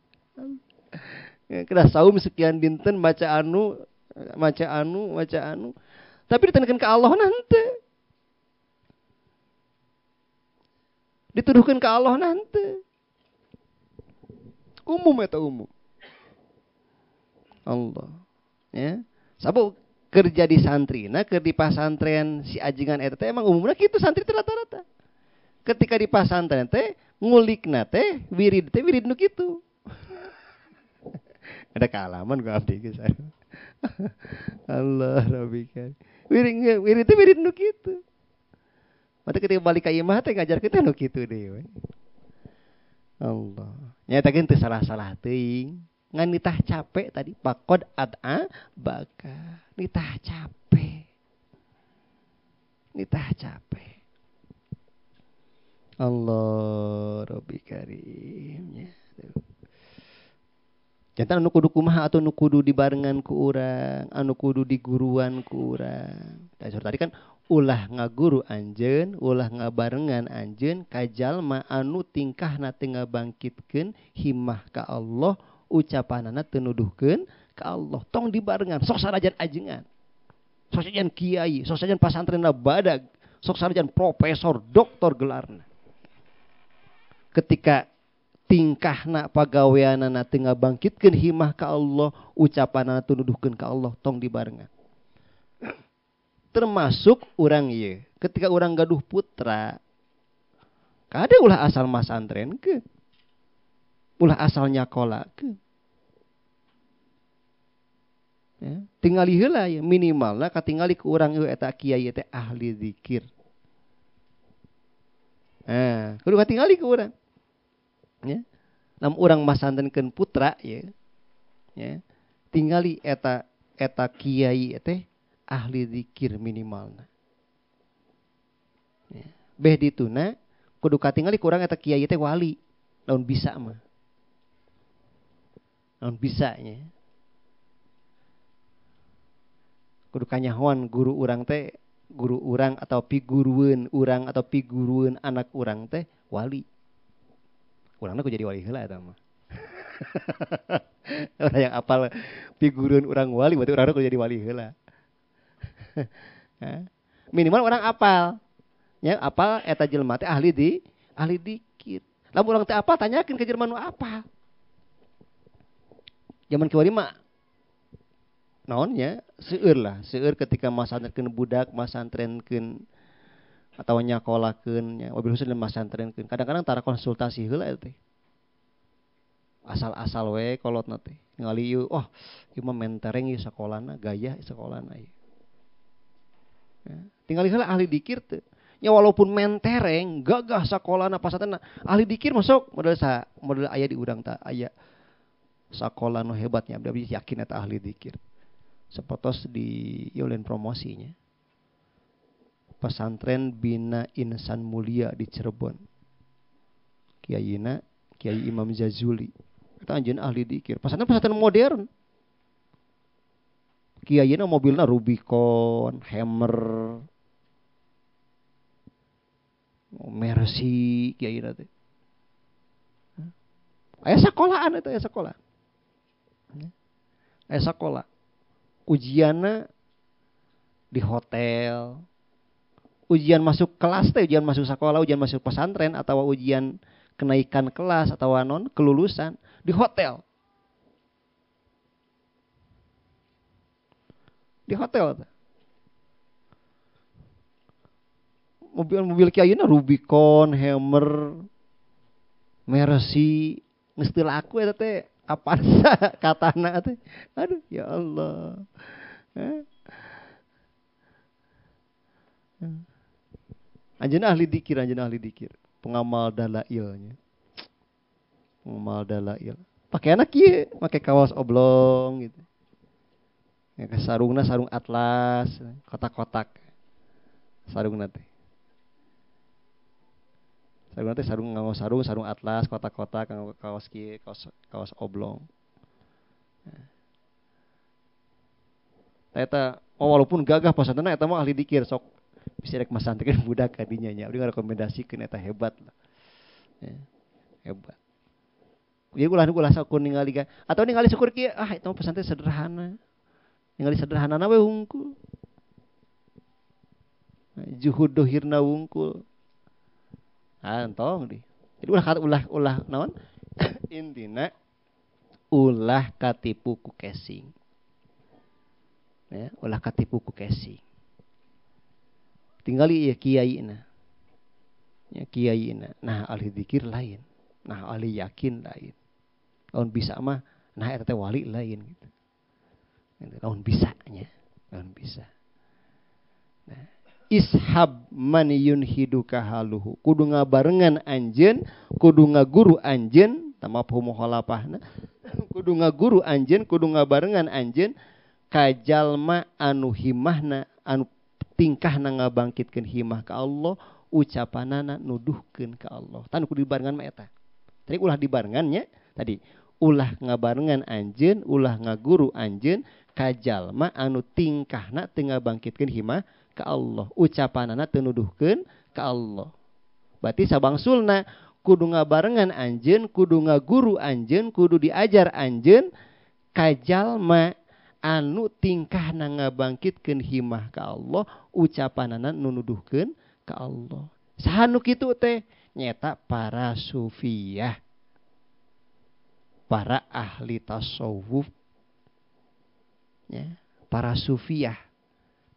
Kena saum sekian dinten baca anu. Tapi ditenekeun ke Allah nanti. Dituduhkeun ke Allah nanti. Umum eta umum. Allah. Ya. Sabu kerja di santri, keur di pasantren si ajengan eta teh emang umumna kitu santri teh rata-rata. Ketika di pasantren teh ngulikna teh wirid nu kitu. Ada kealaman gua abdi geus. Allah Rabbi kan. Wirid nu kitu. Mata ketika balik ka imah teh ngajarkeun teh nu kitu deui. Allah. Nyatakeun teu salah-salah teuing. Ngan nitah capek tadi faqad ad'a baka. Nitah capek. Allah Rabbi Karim. Jantan anu kudu kumaha atau anu kudu dibarengan ku urang, anu kudu diguruan ku urang. Tadi kan ulah ngaguru anjeun, ulah ngabarengan anjeun ka jalma anu tingkahna teu ngabangkitkeun himmah ka Allah, ucapanana teu nuduhkeun ka Allah. Tong dibarengan, sok sarajan ajengan. Sok sarajan kiai, sok sarajan pasantrenna badag, sok sarajan profesor, doktor gelarna. Ketika tingkahna pagaweanana teu ngabangkitkeun himmah ka Allah, ucapanana teu nuduhkeun ka Allah, tong dibarengan. termasuk orang ieu ketika orang gaduh putra kada ulah asal masantren ke ulah asal nyakola ke ya, tingali heula ya minimalna katingali ku urang ieu eta kiai teh ahli zikir. Kudu katingali ku urang. Ya. Nam urang masantrenkeun putra ya. Ya. Tingali eta kiai teh ahli zikir minimalna. Ya. Beh dituna kudu katingali ku urang eta kiai teh wali. Laun bisa mah. Laun bisa nya. Kudu kanyahoan guru urang teh, guru urang atau pigurueun urang atau pigurueun anak urang teh wali. Urangna kudu jadi wali heula eta mah. Orang yang apal pigurueun urang wali berarti urangna kudu jadi wali heula. Minimal orang apal. Ya, apal eta jelema teh ahli dikit. Lamun urang teh apal tanyakeun ka jelema nu apal. Zaman kieu mah naonnya seueur ketika masantrenkeun budak, masantrenkeun atawa nyakolakeun nya wabil khusus masantrenkeun. Kadang-kadang tara konsultasi heula teh. Asal-asal we kolotna teh. Ningali ieu ieu mah mentereng ieu sakolana, gaya sakolana ieu. Ya, tinggal heula ahli dikir teh. Nya walaupun mentereng, gagah sakolana pasatna ahli dikir masuk model aya di urang teh aya sakola nu hebatnya abdi yakin eta ahli dikir. Sepotos di Yolen promosinya. Pesantren Bina Insan Mulia di Cirebon. Kiaiina Kiai Imam Zazuli. Eta anjeun ahli dikir. Pesantren modern. Kiaiina mobilna Rubicon, Hammer, Mercy, kiaiina teh. Aya sekolahan eta aya sekolah. Aya sekolah. Ujianna di hotel, ujian masuk kelas teh, ujian masuk sekolah, ujian masuk pesantren atau ujian kenaikan kelas atau kelulusan di hotel. Di hotel. Mobil-mobil kiaiuna Rubicon, Hammer, Mercy, geus teu laku eta teh. Apa katana teh? Aduh, ya Allah. Anjeunna ahli dikir, pengamal dalailnya. Pengamal dalail. Pakaianna kieu, make kaos oblong gitu. Ya sarungna sarung atlas, kotak-kotak. Sarungna teh. Sarungna teh sarung atlas, kotak-kotak, kaos kieu, kaos oblong. Eta walaupun gagah pasantna eta mah ahli dikir sok bisa rek masantreun budak kadinya nya. Abdi ngarekomendasikeun eta hebat lah. Ya, hebat. Ieu ulah sakur ningali ka atau ningali syukur kieu eta mah pesantren sederhana. Ningali sederhanana we wungkul. Juhud dohirna wungkul. Antong di. Jadi ulah naon? Intina ulah katipu ku casing. Ya, ulah katipu ku casing. Tinggali ya kiaiina. Ya kiaiina. Nah ahli zikir lain. Nah ahli yakin lain. Lamun bisa mah nah eta teh wali lain gitu. Lamun bisa nya. Lamun bisa. Nah ishab man yunhiduka haluhu. Kudu ngabarengan anjeun, kudu ngaguru anjeun, tamaphu mukhalafahna. Kudu ngaguru anjeun, kudu ngabarengan anjeun ka jalma anu himahna, anu tingkahna ngabangkitkeun himah ka Allah, ucapanana nuduhkeun ka Allah. Tan kudu dibarengan mah eta. Tadi ulah dibarengan nya, tadi ulah ngabarengan anjeun, ulah ngaguru anjeun ka jalma anu tingkahna teu ngabangkitkeun himah ka Allah, ucapanana teu nuduhkeun ka Allah. Berarti sabangsulna kudu ngabarengan anjeun, kudu ngaguru anjeun, kudu diajar anjeun ka jalma anu tingkahna ngabangkitkeun himah ka Allah, ucapanana nu nuduhkeun ka Allah. Saha nu kitu teh? Nyata para sufiyah. Para ahli tasawuf. Ya, para sufiyah.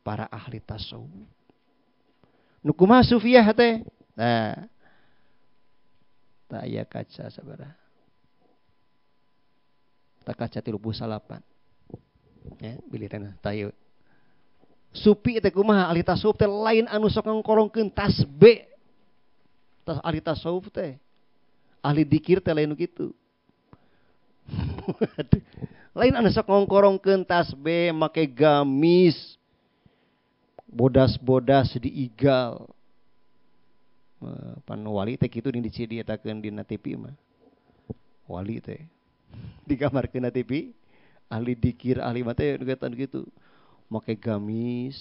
para ahli tasawuf. Nu kumaha sufiah teh? Nah, tak aya kaca sabaraha. Tak kaca 38. Ya, biliran tayu. Sufi teh kumaha ahli tasawuf teh lain anu sok ngkorongkeun tasbih. Tas ahli tasawuf teh. Ahli dzikir teh lain kitu. Lain anu sok ngkorongkeun tasbih make gamis. Bodas-bodas diigal. Pan wali teh kitu diceritakeun dina TV mah. Wali teh digambarkeun na TV. Ahli dzikir, ahli mah teh gitu. Make gamis,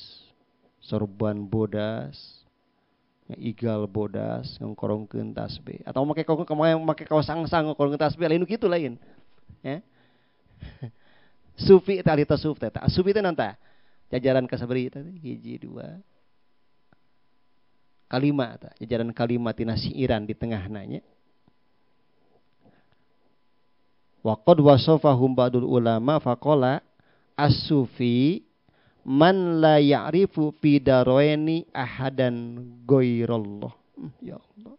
sorban bodas, igal bodas, ngkorongkeun tasbih. Atau make kaos sangsang ngkorongkeun tasbih lain kitu lain. Ya. Sufi teh ahli tasawuf teh. Sufi teh naon tah? Jajaran kasabari teh 1 2 kalima tah. Jajaran kalima tina siiran di tengahna nya. Wa qad wasafahum ba'dul ulama faqala as-sufi man la ya'rifu fi daraini ahadan ghairallah. Ya Allah.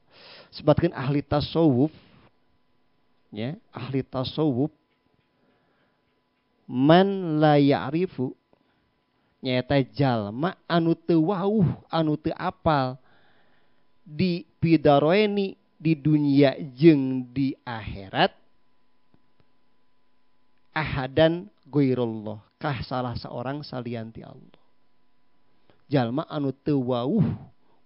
Sebatkeun ahli tasawuf ya, ahli tasawuf man la ya'rifu nyaeta jalma anu teu wauh, anu teu apal di pidaroeni di dunia jeung di akhirat ahadan ghairallah kah salah seorang salianti Allah. Jalma anu teu wauh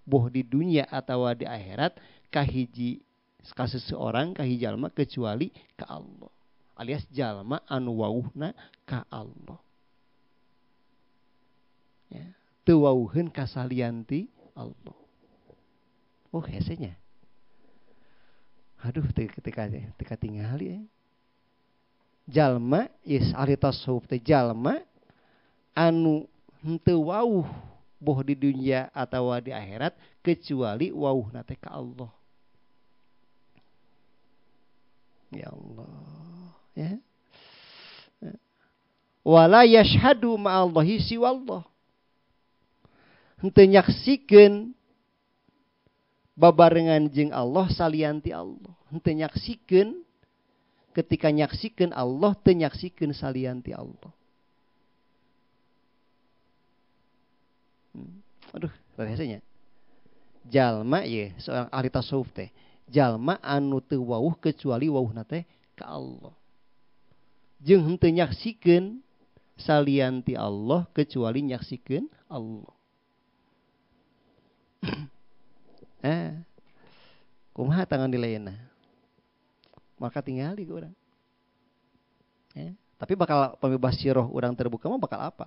boh di dunia atawa di akhirat kahiji ka seseorang kahiji jalma kecuali ka Allah. Alias jalma anu wauhna ka Allah. Ya, teu wauheun ka salianti Allah. Oh, hesenya. Aduh, teka tingali ya. Jalma is ahli tasawuf teh jalma anu henteu wauh boh di dunia atawa di akhirat kecuali wauhna teh ka Allah. Ya Allah, ya. Wala yashhadu ma'allahi siwallah. Henteu nyaksikeun babarengan jeung Allah salianti Allah. Henteu nyaksikeun ketika nyaksikeun Allah teu nyaksikeun salianti Allah. Aduh, rasanya. Jalma ye seorang ahli tasawuf teh. Jalma anu teu wauh kecuali wauhna teh ka Allah. Jeung henteu nyaksikeun salianti Allah kecuali nyaksikeun Allah. Kumaha tangan dilayeuna? Maka tinggal di urang. Tapi bakal pembebas siroh urang terbuka mah bakal apa?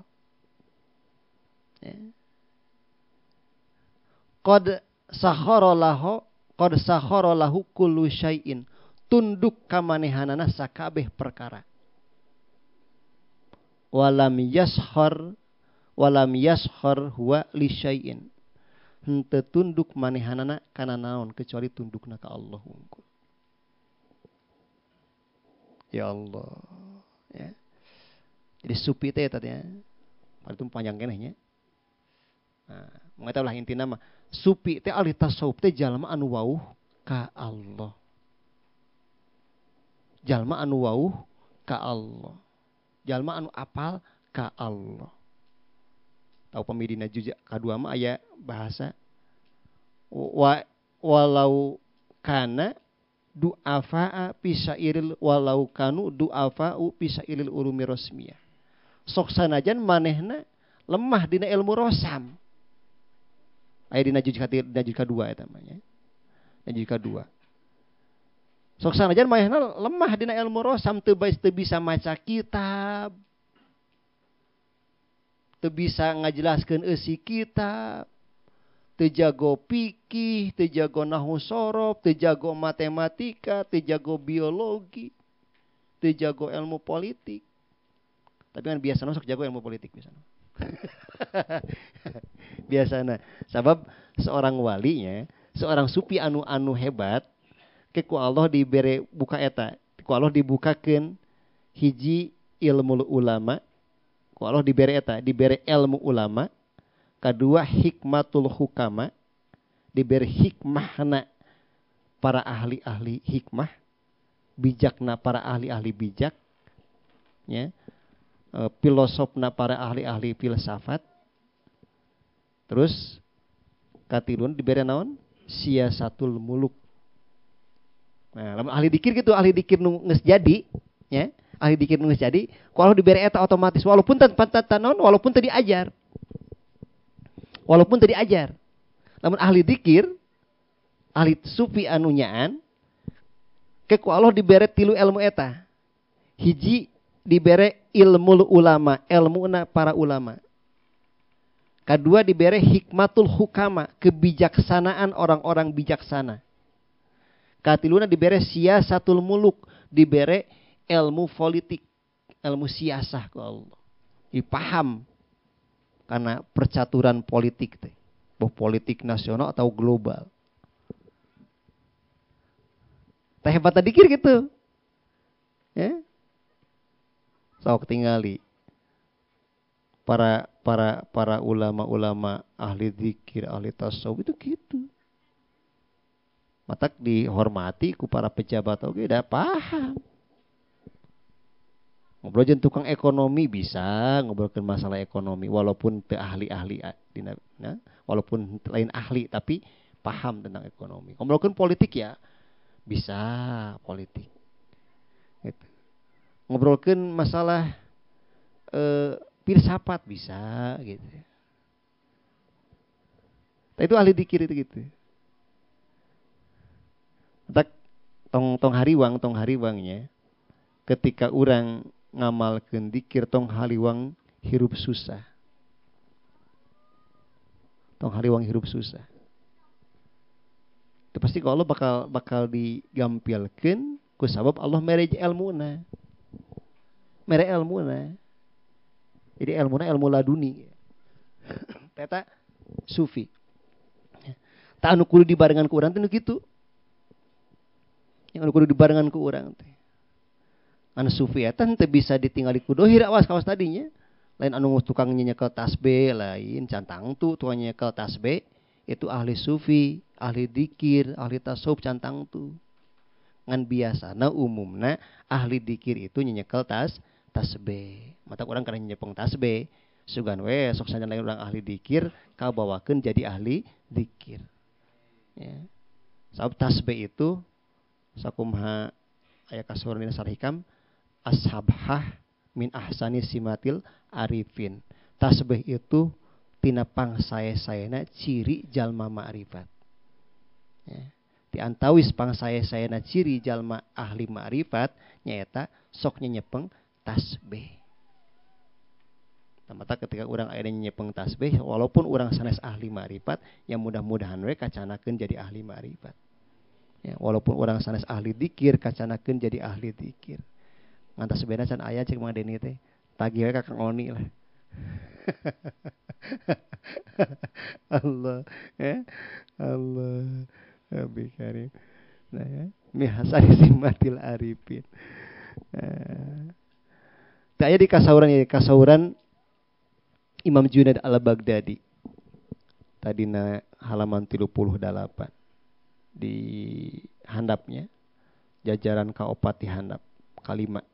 Qad sahara lahu kullu syai'in. Tunduk ka manehanana sakabeh perkara. Walam yashar huwa li syai'in. Henteu tunduk manehanana kana naon kecuali tundukna ka Allah unggul. Ya Allah. Ya. Jadi supi teh tadinya. Itu panjang keneh nya. Nah, mengetahuilah intina mah supi teh ahli tasawuf teh jalma anu wauh ka Allah. Jalma anu wauh ka Allah. Jalma anu apal ka Allah. Tahu pemidina juz kedua mah aya bahasa walau kana du'afa pisairil walau kanu du'afa pisairil urumi rasmiyah. Sok sanajan manehna lemah dina ilmu rosam. Aya dina juz kedua eta mah nya. Juz kedua. Sok sanajan manehna lemah dina ilmu rosam teu bisa maca kitab. Teu bisa ngajelaskeun eusi kitab, teu jago fikih, teu jago nahwu sorof, teu jago matematika, teu jago biologi, teu jago ilmu politik. Tapi kan biasana sok jago ilmu politik biasana. Biasana. Sabab seorang walinya, seorang sufi anu hebat, ku Allah dibere buka eta, ku Allah dibukakeun hiji ilmu ulama. Ku Allah dibere eta, dibere ilmu ulama, Kedua, hikmatul hukama, diberi hikmahna para ahli-ahli hikmah, bijakna para ahli-ahli bijak, ya. Filosofna para ahli-ahli filsafat. Terus katilun diberi naon? Siasatul muluk. Nah, lamun ahli dikir gitu, ahli dikir nu geus jadi, ya. Ahli dikir nu geus jadi, kalau diberi eta otomatis walaupun walaupun teu diajar. Walaupun teu diajar. Lamun ahli dikir, ahli sufi anu nyaan, ke ku Allah dibere tilu ilmu eta. Hiji dibere ilmu ulama, ilmuna para ulama. Kedua dibere hikmatul hukama, kebijaksanaan orang-orang bijaksana. Katiluna dibere siasatul muluk, dibere ilmu politik, ilmu siasah ku Allah. Dipaham karena percaturan politik teh. Politik nasional atau global. Teh hebat dikir gitu. Ya. Sok tingali para ulama-ulama ahli zikir, ahli tasawuf itu gitu. Matak dihormati ku para pejabat oge da paham. Ngobrol jeung tukang ekonomi bisa ngobrolkeun masalah ekonomi walaupun teu ahli-ahli dina, nah, walaupun lain ahli tapi paham tentang ekonomi. Ngobrolkeun politik ya bisa politik. Gitu. Ngobrolkeun masalah filsafat bisa gitu. Nah, itu ahli dikir itu gitu. Tak tong hariwangnya ketika orang ngamalkeun dikir tong haliwang hirup susah. Tong haliwang hirup susah. Itu pasti kalau Allah bakal digampilkeun ku sabab Allah mere ilmuna. Mere ilmuna. Jadi ilmuna ilmu laduni. Eta sufi. Tak anu kudu dibarengan ku urang teh kitu. Yang anu kudu dibarengan ku urang teh. Anu sufi eta teu bisa ditinggali ku dohir awas kawas tadinya. Lain anu tukang nyekel tasbih, lain cantang tu tukang nyekel tasbih itu ahli sufi, ahli dikir, ahli tasawuf cantang tu. Ngan biasana umumna ahli dikir itu nyekel tasbih. Mata orang kana nyepeng tasbih, sugan we sok saja lain orang ahli dikir kabawakeun jadi ahli dikir. Ya. Sabab tasbih itu sakumaha aya kasuran dina sarhikam ashabhah min ahsani simatil arifin. Tasbih itu tina pangsae-saena ciri jalma ma'rifat. Ya. Di antawis pangsae-saena ciri jalma ahli ma'rifat nyaeta sok nyepeng tasbih. Tamata ketika orang aya nyepeng tasbih walaupun orang sanes ahli ma'rifat yang mudah-mudahan we kacanakeun jadi ahli ma'rifat. Ya, walaupun orang sanes ahli dikir kacanakeun jadi ahli dikir. Ngan tasbihna can aya cek Mang Deni teh. Tagih we ka Kang Oni lah. Allah, ya. Allah. Abi karim. Nah ya, mihasani simatil arifin. Tanya di kasauran Imam Junaid al-Baghdadi. Tadina halaman 38 di handapnya jajaran kaopat di handap kalimat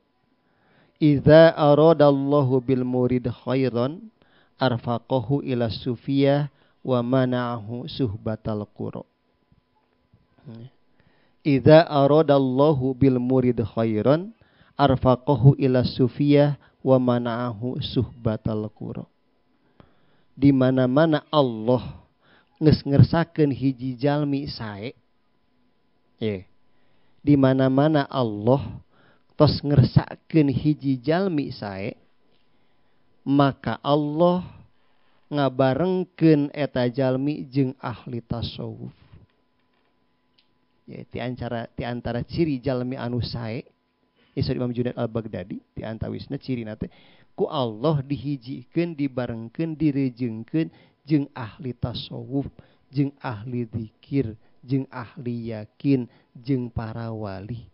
Idza aradallahu bil murid khairan arfaqahu ila sufiyah wa mana'ahu suhbatal qura. Idza aradallahu bil murid khairan arfaqahu ila sufiyah wa mana'ahu suhbatal qura. Di mana-mana Allah ngersakeun hiji jalmi sae. Di mana-mana Allah tos ngersakeun hiji jalmi sae, maka Allah ngabarengkeun eta jalmi jeung ahli tasawuf. Ya, di antara ciri jalmi anu sae, Isra Imam Junaid al-Baghdadi, di antawisna cirina teh ku Allah dihijikeun, dibarengkeun, direjengkeun jeung ahli tasawuf, jeung ahli zikir, jeung ahli yakin, jeung para wali.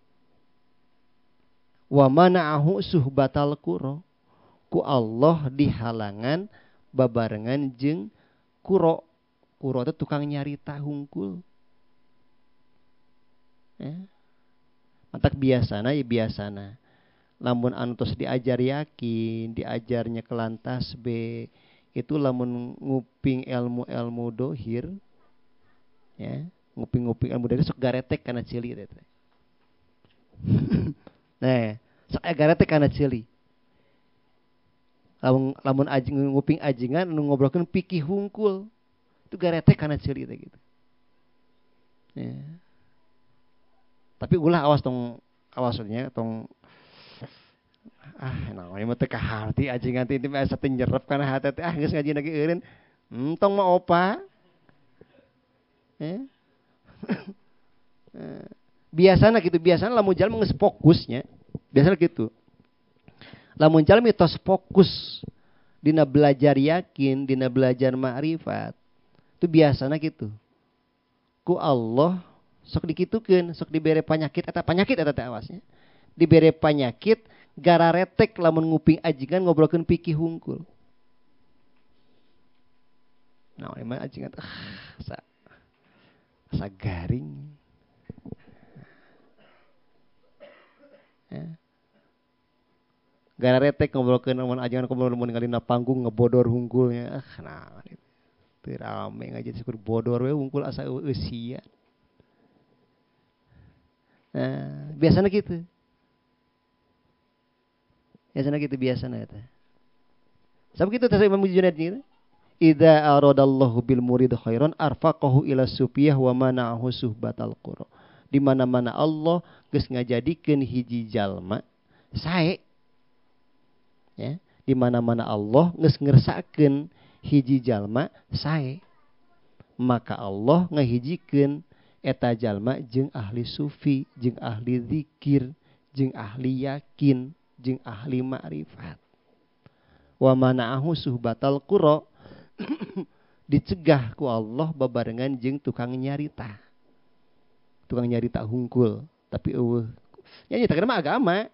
Wa mana'ahu suhbatal qura, ku Allah dihalangan babarengan jeung kuro. Kuro itu tukang nyarita hungkul. Ya. Mantak biasana ya biasana. Lamun anu tos diajar yakin, diajarnya kelantas B, itu lamun nguping ilmu-ilmu dohir, ya, nguping ilmu dohir sok garetek kana cili teh. Nah, sok garetek kana cili. Lamun nguping ajingan anu ngobrolkeun pikih hungkul. Itu garetek kana cili teh gitu. Ya. Tapi ulah awasnya tong namanya mah teh ka hati ajingan teh asa teh nyerep kana hati teh geus ngaji lagi eureun. Tong mah opa. Biasana gitu, biasana lamun jalma geus fokusnya. Biasana gitu. Lamun jalma tos fokus dina belajar yakin, dina belajar ma'rifat. Itu biasana gitu. Ku Allah sok dikitukeun, sok dibere penyakit eta teh awasnya. Dibere penyakit gara retek lamun nguping ajingan ngobrolkeun pikih hungkul. Nah, emang ajingan asa garing. Ya. Gara retek ngobrolkeun lamun ajingan ngobrol mun ngalina panggung ngebodor hungkulnya. Nah, teu rame ngaji syukur bodor we hungkul asa eueusian. Nah, biasanya gitu. Biasanya gitu biasanya eta. Sabab kitu teh Imam Junaid gitu. Idza aradallahu bil murid khairan arfaqahu ila supiyah wa mana'ahu suhbatal qura. Di mana-mana Allah geus ngajadikeun hiji jalma sae. Ya, di mana-mana Allah geus ngersakakeun hiji jalma sae. Maka Allah ngahijikeun eta jalma jeung ahli sufi, jeung ahli zikir, jeung ahli yakin, jeung ahli ma'rifat. Wa mana'ahu suhbatal qura dicegah ku Allah babarengan jeung tukang nyarita. Tukang nyarita hungkul, tapi eueuh. Ya nyata mah agama.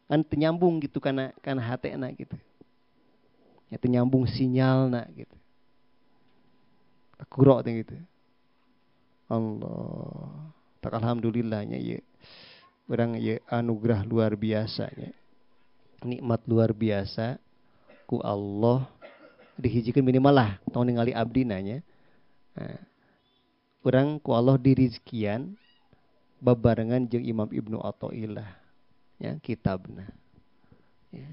Kan teu nyambung gitu kana hatena gitu. Ya teu nyambung sinyalna gitu. Qura teh gitu. Allah. Tak alhamdulillahnya ya. Urang ya anugerah luar biasanya. Nikmat luar biasa ku Allah dihijikeun minimal lah tong ningali abdi nanya. Nah, urang ku Allah dirizkian babarengan jeung Imam Ibnu Athaillah ya kitabna. Ya.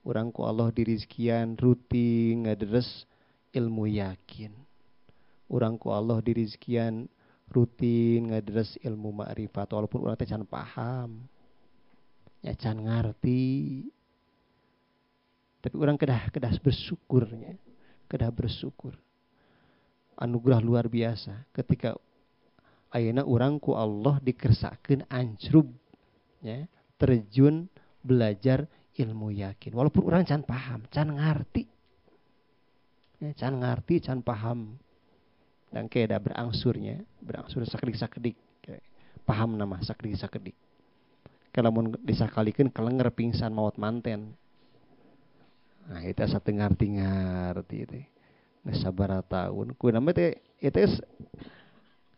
Urang ku Allah dirizkian rutin ngaderes ilmu yakin. Urang ku Allah dirizkian rutin ngadres ilmu ma'rifat walaupun urang teh can paham. Ya can ngarti. Tapi urang kedah bersyukurnya. Kedah bersyukur. Anugerah luar biasa ketika ayeuna urang ku Allah dikersakeun ancrub ya, terjun belajar ilmu yakin. Walaupun urang can paham, can ngarti. Ya, can ngarti, can paham. Dan keda berangsur sakedik-sakedik. Paham nama sakedik-sakedik. Kalau mun disakalikeun kelenger pingsan maot manten. Nah, itu satu ngarti itu. Geus sabaraha taun. Ku nama teh itu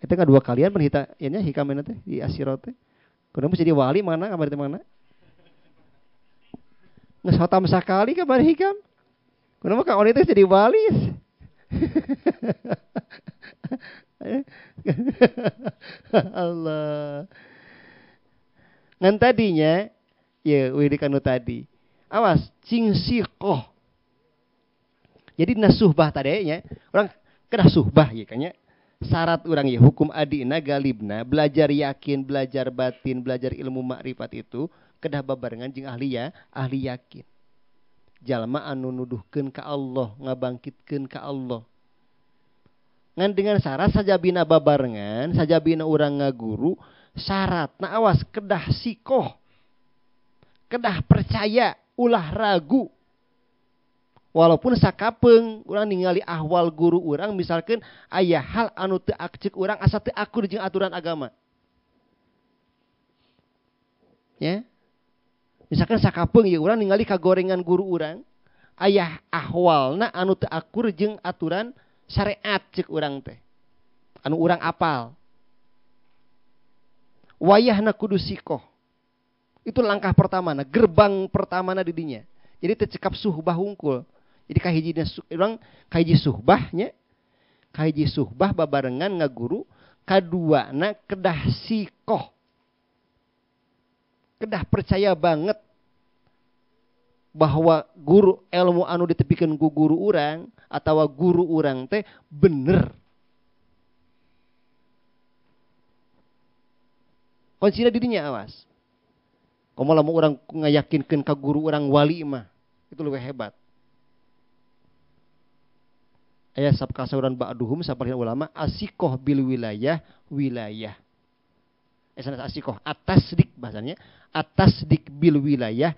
kan dua kalian pan hita nya hikamenna teh di Asyirat teh. Kunamu jadi wali mana kamari teh mana? Geus hotam sakali ka bari hikam. Kunamu ka oni teh jadi wali. Allah. Ngan tadinya ya widik anu tadi. Awas cing siqoh. Jadi nasuhbah tadi nya, urang kedah suhbah ya kanya. Syarat urang ya hukum adina galibna belajar yakin, belajar batin, belajar ilmu makrifat itu kedah babarengan jeung ahli yakin. Jalma anu nuduhkeun ka Allah, ngabangkitkeun ka Allah. Ngan dengan syarat sajabina babarengan, sajabina urang ngaguru, syaratna awas kedah sikoh. Kedah percaya, ulah ragu. Walaupun sakapeung urang ningali ahwal guru urang misalkan aya hal anu teu akceuk urang asa teu akur jeung aturan agama. Ya. Misalkan sakapeung ya urang ningali kagorengan guru urang, aya ahwalna anu teu akur jeung aturan syariat cek urang teh. Anu urang apal. Wayahna kudu sikoh. Itu langkah pertama, gerbang pertama di dinya. Jadi tecekap suhbah hungkul. Jadi kahiji suhbahnya, kahiji suhbah babarengan ngaguru, kaduana kedah sikoh. Kedah percaya banget bahwa guru ilmu anu ditepikeun ku guru urang atawa guru urang teh bener. Kuncina didinya awas. Komo lamun urang ngayakinkeun ka guru urang wali mah itu lebih hebat. Aya sabkasauran ba'duhum sapalihan ulama asikoh bil wilayah. Sana asikoh atasdik bahasanya, atasdik bil wilayah.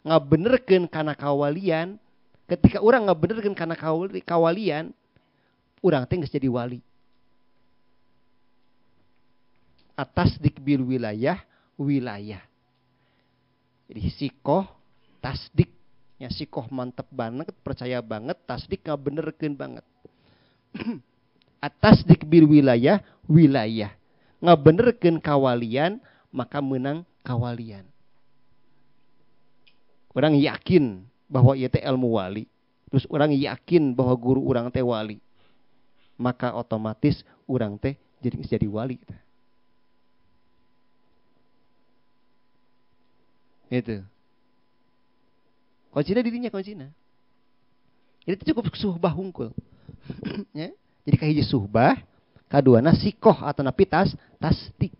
Ngabenerkeun kana kawalian, ketika urang ngabenerkeun kana kawalian, urang teh geus jadi wali. Atasdik bil wilayah. Jadi sikoh, tasdik, ya sikoh mantep banget, percaya banget, tasdik ngabenerkeun banget. Atasdik bil wilayah. Ngabenerkeun kawalian, maka menang kawalian. Orang yakin bahwa ieu teh ilmu wali. Terus orang yakin bahwa guru urang teh wali. Maka otomatis urang teh jadi wali. Itu. Kuncina dirinya kuncina. Itu cukup suhbah hungkul. Ya. Jadi kahiji suhbah, kaduana sikoh atau napi tasdik.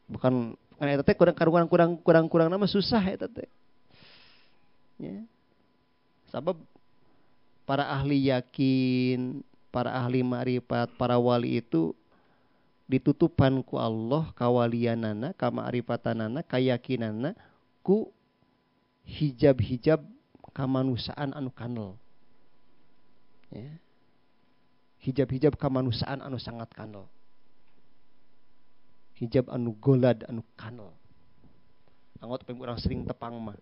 Bukan eta teh kurang nama susah eta teh. Ya. Sabab para ahli yakin, para ahli ma'rifat, para wali itu ditutupan ku Allah kawalianana, kama'rifatanana, kayakinanana ku hijab-hijab kamanusaan anu kanel. Ya. Hijab-hijab kamanusaan anu sangat kanel. Hijab anu golad anu kanel. Angot orang sering tepang mah.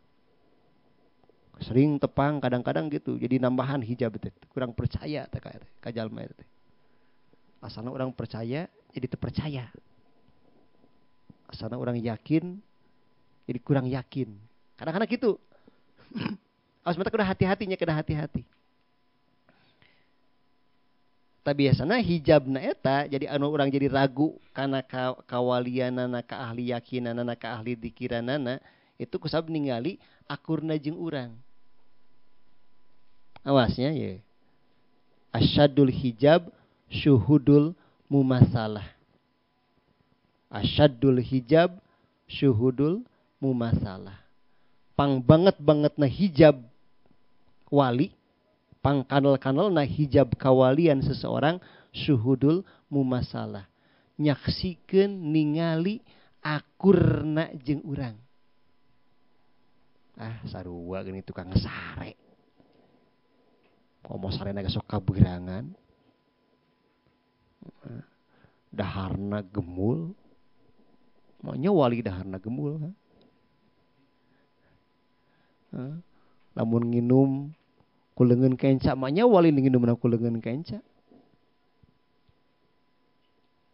Sering tepang kadang-kadang gitu. Jadi nambahan hijab itu. Kurang percaya teh ka jalma itu. Asalna orang percaya jadi terpercaya. Asalna orang yakin jadi kurang yakin. Kadang-kadang gitu. Awas mata kudu hati-hatinya, kudu hati-hati. Tapi biasanya hijabna eta jadi anu orang jadi ragu karena kawalianana, ka ahli yakinanana, ka ahli dikiranana itu kusab ningali akurna jeung urang. Awasnya ya. Asyadul hijab syuhudul mumasalah. Asyadul hijab syuhudul mumasalah. Pang banget na hijab wali, pang kanal na hijab kawalian seseorang syuhudul mumasalah. Nyaksikeun ningali akurna jeung urang. Sarua geuning tukang sare. Komo sarena sok kaberangan. Daharna gemul. Maunya wali daharna gemul. Lamun nginum kuleungeun kenca, maunya wali nginumna kuleungeun kenca.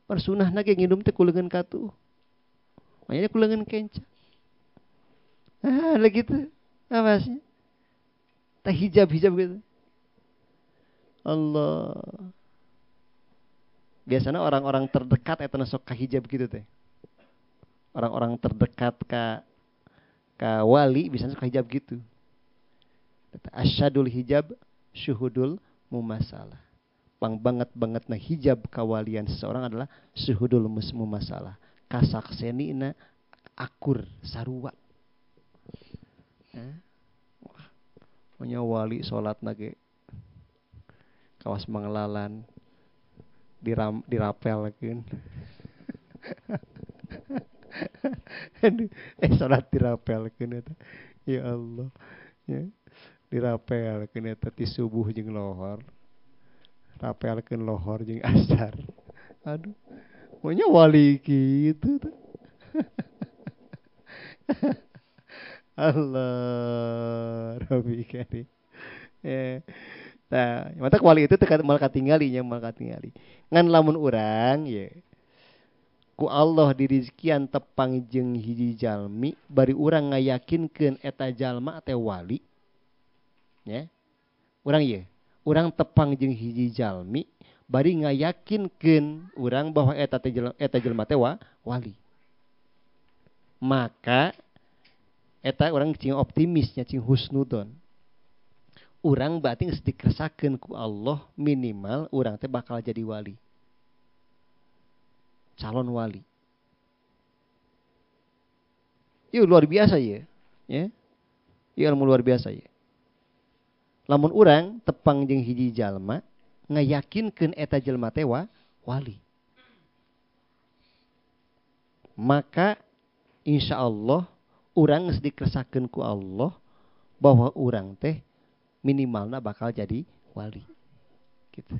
Persunahna ge nginum teh kuleungeun katuh. Maunya kuleungeun kenca. Gitu. Apa sih? Tah hijab-hijab gitu. Allah. Biasanya orang-orang terdekat eta sok ka hijab gitu teh. Orang-orang terdekat ka wali bisa sok ka hijab gitu. Asyadul hijab syuhudul mumasalah. Pang banget-bangetna hijab kawalian seseorang adalah syuhudul mumasalah. Kasaksenina akur sarua. Punya wali salat nage kawas mangelalan dirapelkeun. Salat dirapelkeun eta. Ya Allah. Ya. Dirapelkeun eta ti subuh jeung lohor. Rapelkeun lohor jeung asar. Aduh. Punya wali gitu tuh. Allah Rabbi kari. Nah, mata wali itu teu mal katingali nya mal katingali. Ngan lamun urang ya ku Allah dirizkian tepang jeung hiji jalmi bari urang ngayakinkeun eta jalma teh wali ya. Urang ieu, urang tepang jeung hiji jalmi bari ngayakinkeun urang bahwa eta jalma teh wali. Maka eta urang cing optimisnya cing husnudon. Urang berarti geus dikersakakeun ku Allah minimal urang teh bakal jadi wali. Calon wali. Ieu luar biasa ya. Ya. Ieu ilmu luar biasa ya. Lamun urang tepang jeung hiji jalma ngayakinkeun eta jalma teh wali. Maka insyaallah urang geus dikersakakeun ku Allah bahwa urang teh minimalna bakal jadi wali. Gitu.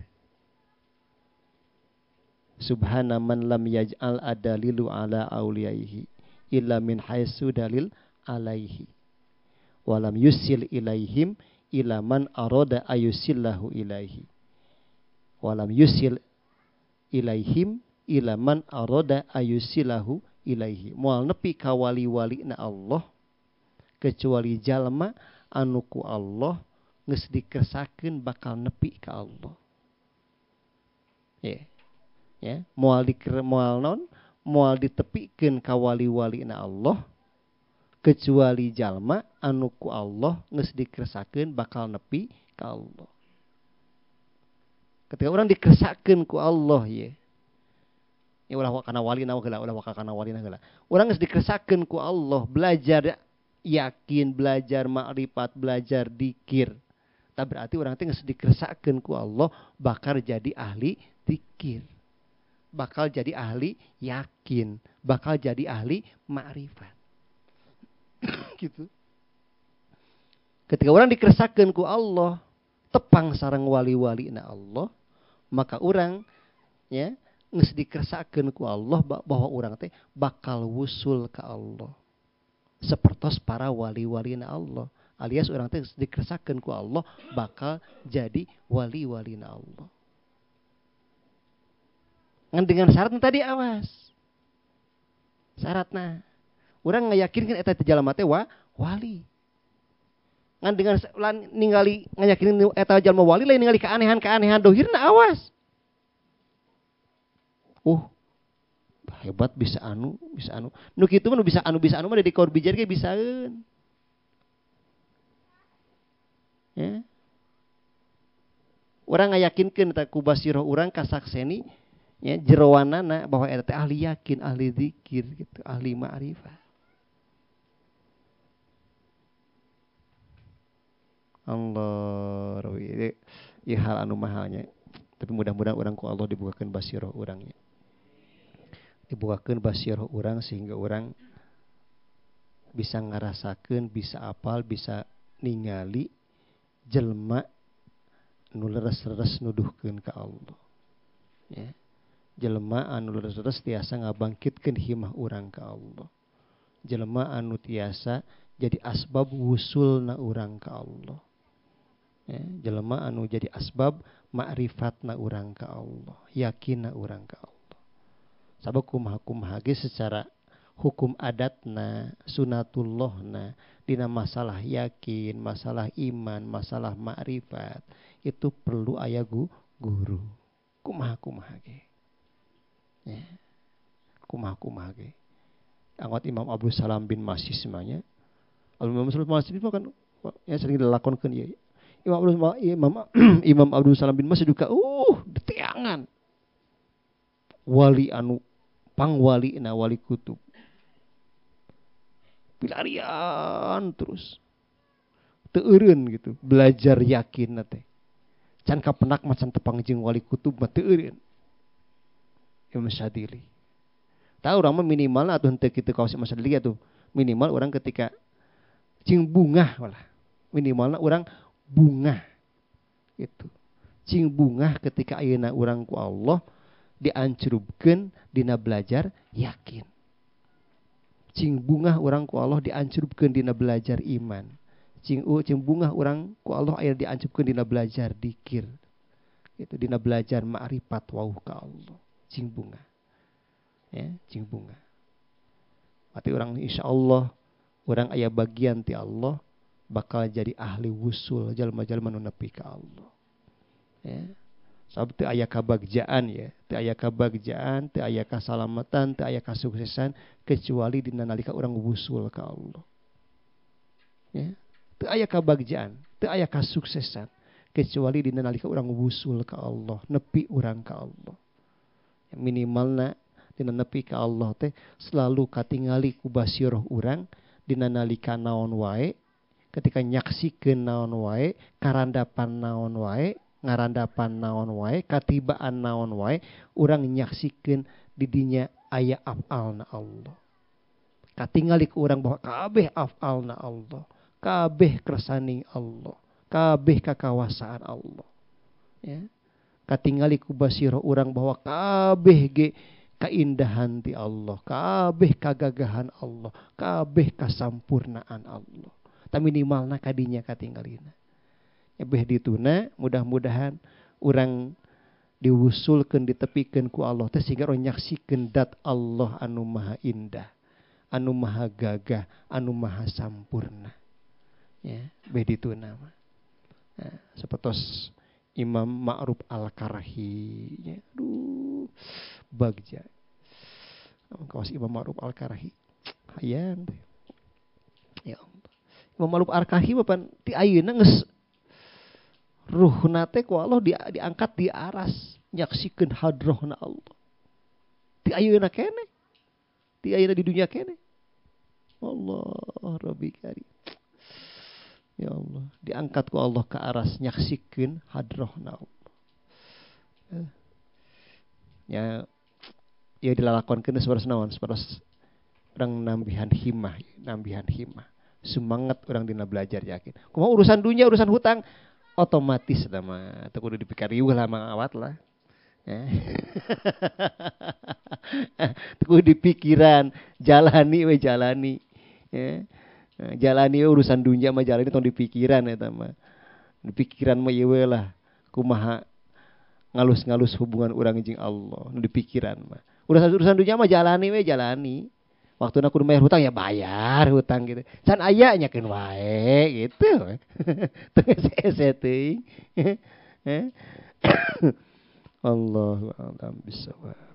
Subhana man lam yaj'al adalilu ala auliyaihi illa min haitsu dalil alaihi. Walam yusil ilaihim ila man arada ayusillahu ilaihi. Walam yusil ilaihim ila man arada ayusillahu ilaihi. Moal nepi ka wali-wali na Allah kecuali jalma anu ku Allah geus dikersakakeun bakal nepi ka Allah. Ya, moal ditepikeun ka wali-wali na Allah kecuali jalma anu ku Allah geus dikersakakeun bakal nepi ka Allah. Ketika orang dikersakakeun ku Allah ya. Ya ulah kana wali na heula, ulah kana wali na heula. Urang geus dikersakakeun ku Allah, belajar yakin, belajar makrifat, belajar dzikir. Tak berarti orang teh geus dikersakakeun ku Allah bakal jadi ahli dzikir. Bakal jadi ahli yakin, bakal jadi ahli makrifat. Gitu. Ketika orang dikersakakeun ku Allah, tepang sareng wali-wali na Allah, maka orang ya geus dikersakakeun ku Allah bahwa orang teh bakal wusul ka Allah. Sapertos para wali-wali na Allah. Alias orang teh dikersakakeun ku Allah bakal jadi wali-wali na Allah. Ngan dengan syaratna tadi awas. Syaratna urang ngayakinkeun eta jalma teh wali. Ngan dengan ningali ngayakinkeun eta jalma wali lain ningali keanehan-keanehan dohirna awas. Hebat bisa anu. Nu kitu mah bisa anu mah di kaur bijar ge bisaeun. Ya. Urang ngayakinkeun eta ku basirah urang kasakseni ya jerowanana bahwa eta teh ahli yakin, ahli zikir gitu, ahli ma'rifat. Allah, ieu hal anu mahalnya. Tapi mudah-mudahan urang ku Allah dibukakeun basirah urangnya. Dibukakeun basirah urang sehingga urang bisa ngarasakeun, bisa apal, bisa ningali jelma nu leres-leres nuduhkeun ka Allah. Ya. Jelema anu leres-leres tiasa ngabangkitkeun himah urang ka Allah. Jelema anu tiasa jadi asbab wusulna urang ka Allah. Ya, jelema anu jadi asbab ma'rifatna urang ka Allah, yakinna urang ka Allah. Sabab kumaha ge secara hukum adatna, sunatullahna, dina masalah yakin, masalah iman, masalah ma'rifat, itu perlu aya guru. Kumaha ge. Ya. Kumaha ge. Anggot Imam Abdul Salam bin Masih semuanya. Imam Abdul Salam bin Masih kan ya sering dilakonkeun ieu. Imam Abdul Salam bin Masih juga deteangan. Wali anu pangwali na wali kutub. Pilarian terus. Teu eureun gitu, belajar yakin teh. Can kapenak macan tepang jeung wali kutub mah teu eureun. Imam Syadili. Tahu orang mah minimal atuh henteu kitu kaos Imam Syadili atuh. Minimal orang ketika cing bunga walah. Minimalna orang bunga. Gitu. Cing bunga ketika ayeuna urang ku Allah diancurupkeun dina belajar yakin. Cing bunga urang ku Allah diancurupkeun dina belajar iman. cing bunga orang ku Allah aya diancupkeun dina belajar dikir. Itu dina belajar ma'rifat wauh ka Allah. Cing bunga. Ya, cing bunga. Berarti orang insyaallah orang aya bagian ti Allah bakal jadi ahli wusul jalma-jalma nu nepi ka Allah. Ya. Sabab teu aya kabagjaan ya, teu aya kabagjaan, teu aya kasalamatan, teu aya kasuksesan kecuali dina nalika urang wusul ka Allah. Ya. Teu aya kabagjaan, teu aya kasuksesan kecuali dina nalika urang wusul ka Allah, nepi urang ka Allah. Ya, minimalna dina nepi ka Allah teh selalu katingali ku basiroh urang dina nalika naon wae, ketika nyaksikeun naon wae, karandapan naon wae, ngarandapan naon wae, katibaan naon wae, urang nyaksikeun di dinya aya afalna Allah. Katingali ku urang bahwa kabeh afalna Allah, kabeh kersani Allah, kabeh kakawasaan Allah. Ya. Katingali ku basiroh urang bahwa kabeh ge kaindahan ti Allah, kabeh kagagahan Allah, kabeh kasampurnaan Allah. Ta minimalna kadinya katinggalina. Ya beh dituna mudah-mudahan urang diwusulkeun ditepikeun ku Allah teh sehingga urang nyaksikeun dat Allah anu maha indah, anu maha gagah, anu maha sampurna. Ya, beh dituna mah. Nah, sapertos Imam Ma'ruf Al-Karahi. Ya, aduh, bagja. Kawas Imam Ma'ruf Al-Karahi. Hayang teh. Ya Allah. Imam Ma'ruf Al-Karahi papan ti ayeuna geus ruhna teh ku Allah diangkat di aras nyaksikeun hadrohna Allah. Ti ayeuna keneh. Ti ayeuna di dunia keneh. Allah Rabbi Karim. Ya Allah, diangkat ku Allah ke aras nyaksikeun hadrohna Allah. Ya dilalakonkeun sabaras naon? Sabaras urang nambihan himmah. Semangat orang dina belajar yakin. Kumaha urusan dunia, urusan hutang otomatis mah teu kudu dipikarieuh lah mangawat lah. Teu kudu dipikiran, jalani we jalani. Ya. Jalani urusan dunia mah jalani tong dipikiran eta mah. Dipikiran mah ieu lah kumaha ngalus-ngalus hubungan urang jeung Allah, nu dipikiran mah. Urusan dunia mah jalani we jalani. Waktuna kudu bayar hutang ya bayar hutang gitu. Can aya nyakeun wae gitu. Teu ese teuing. Allahu a'lam bishawab.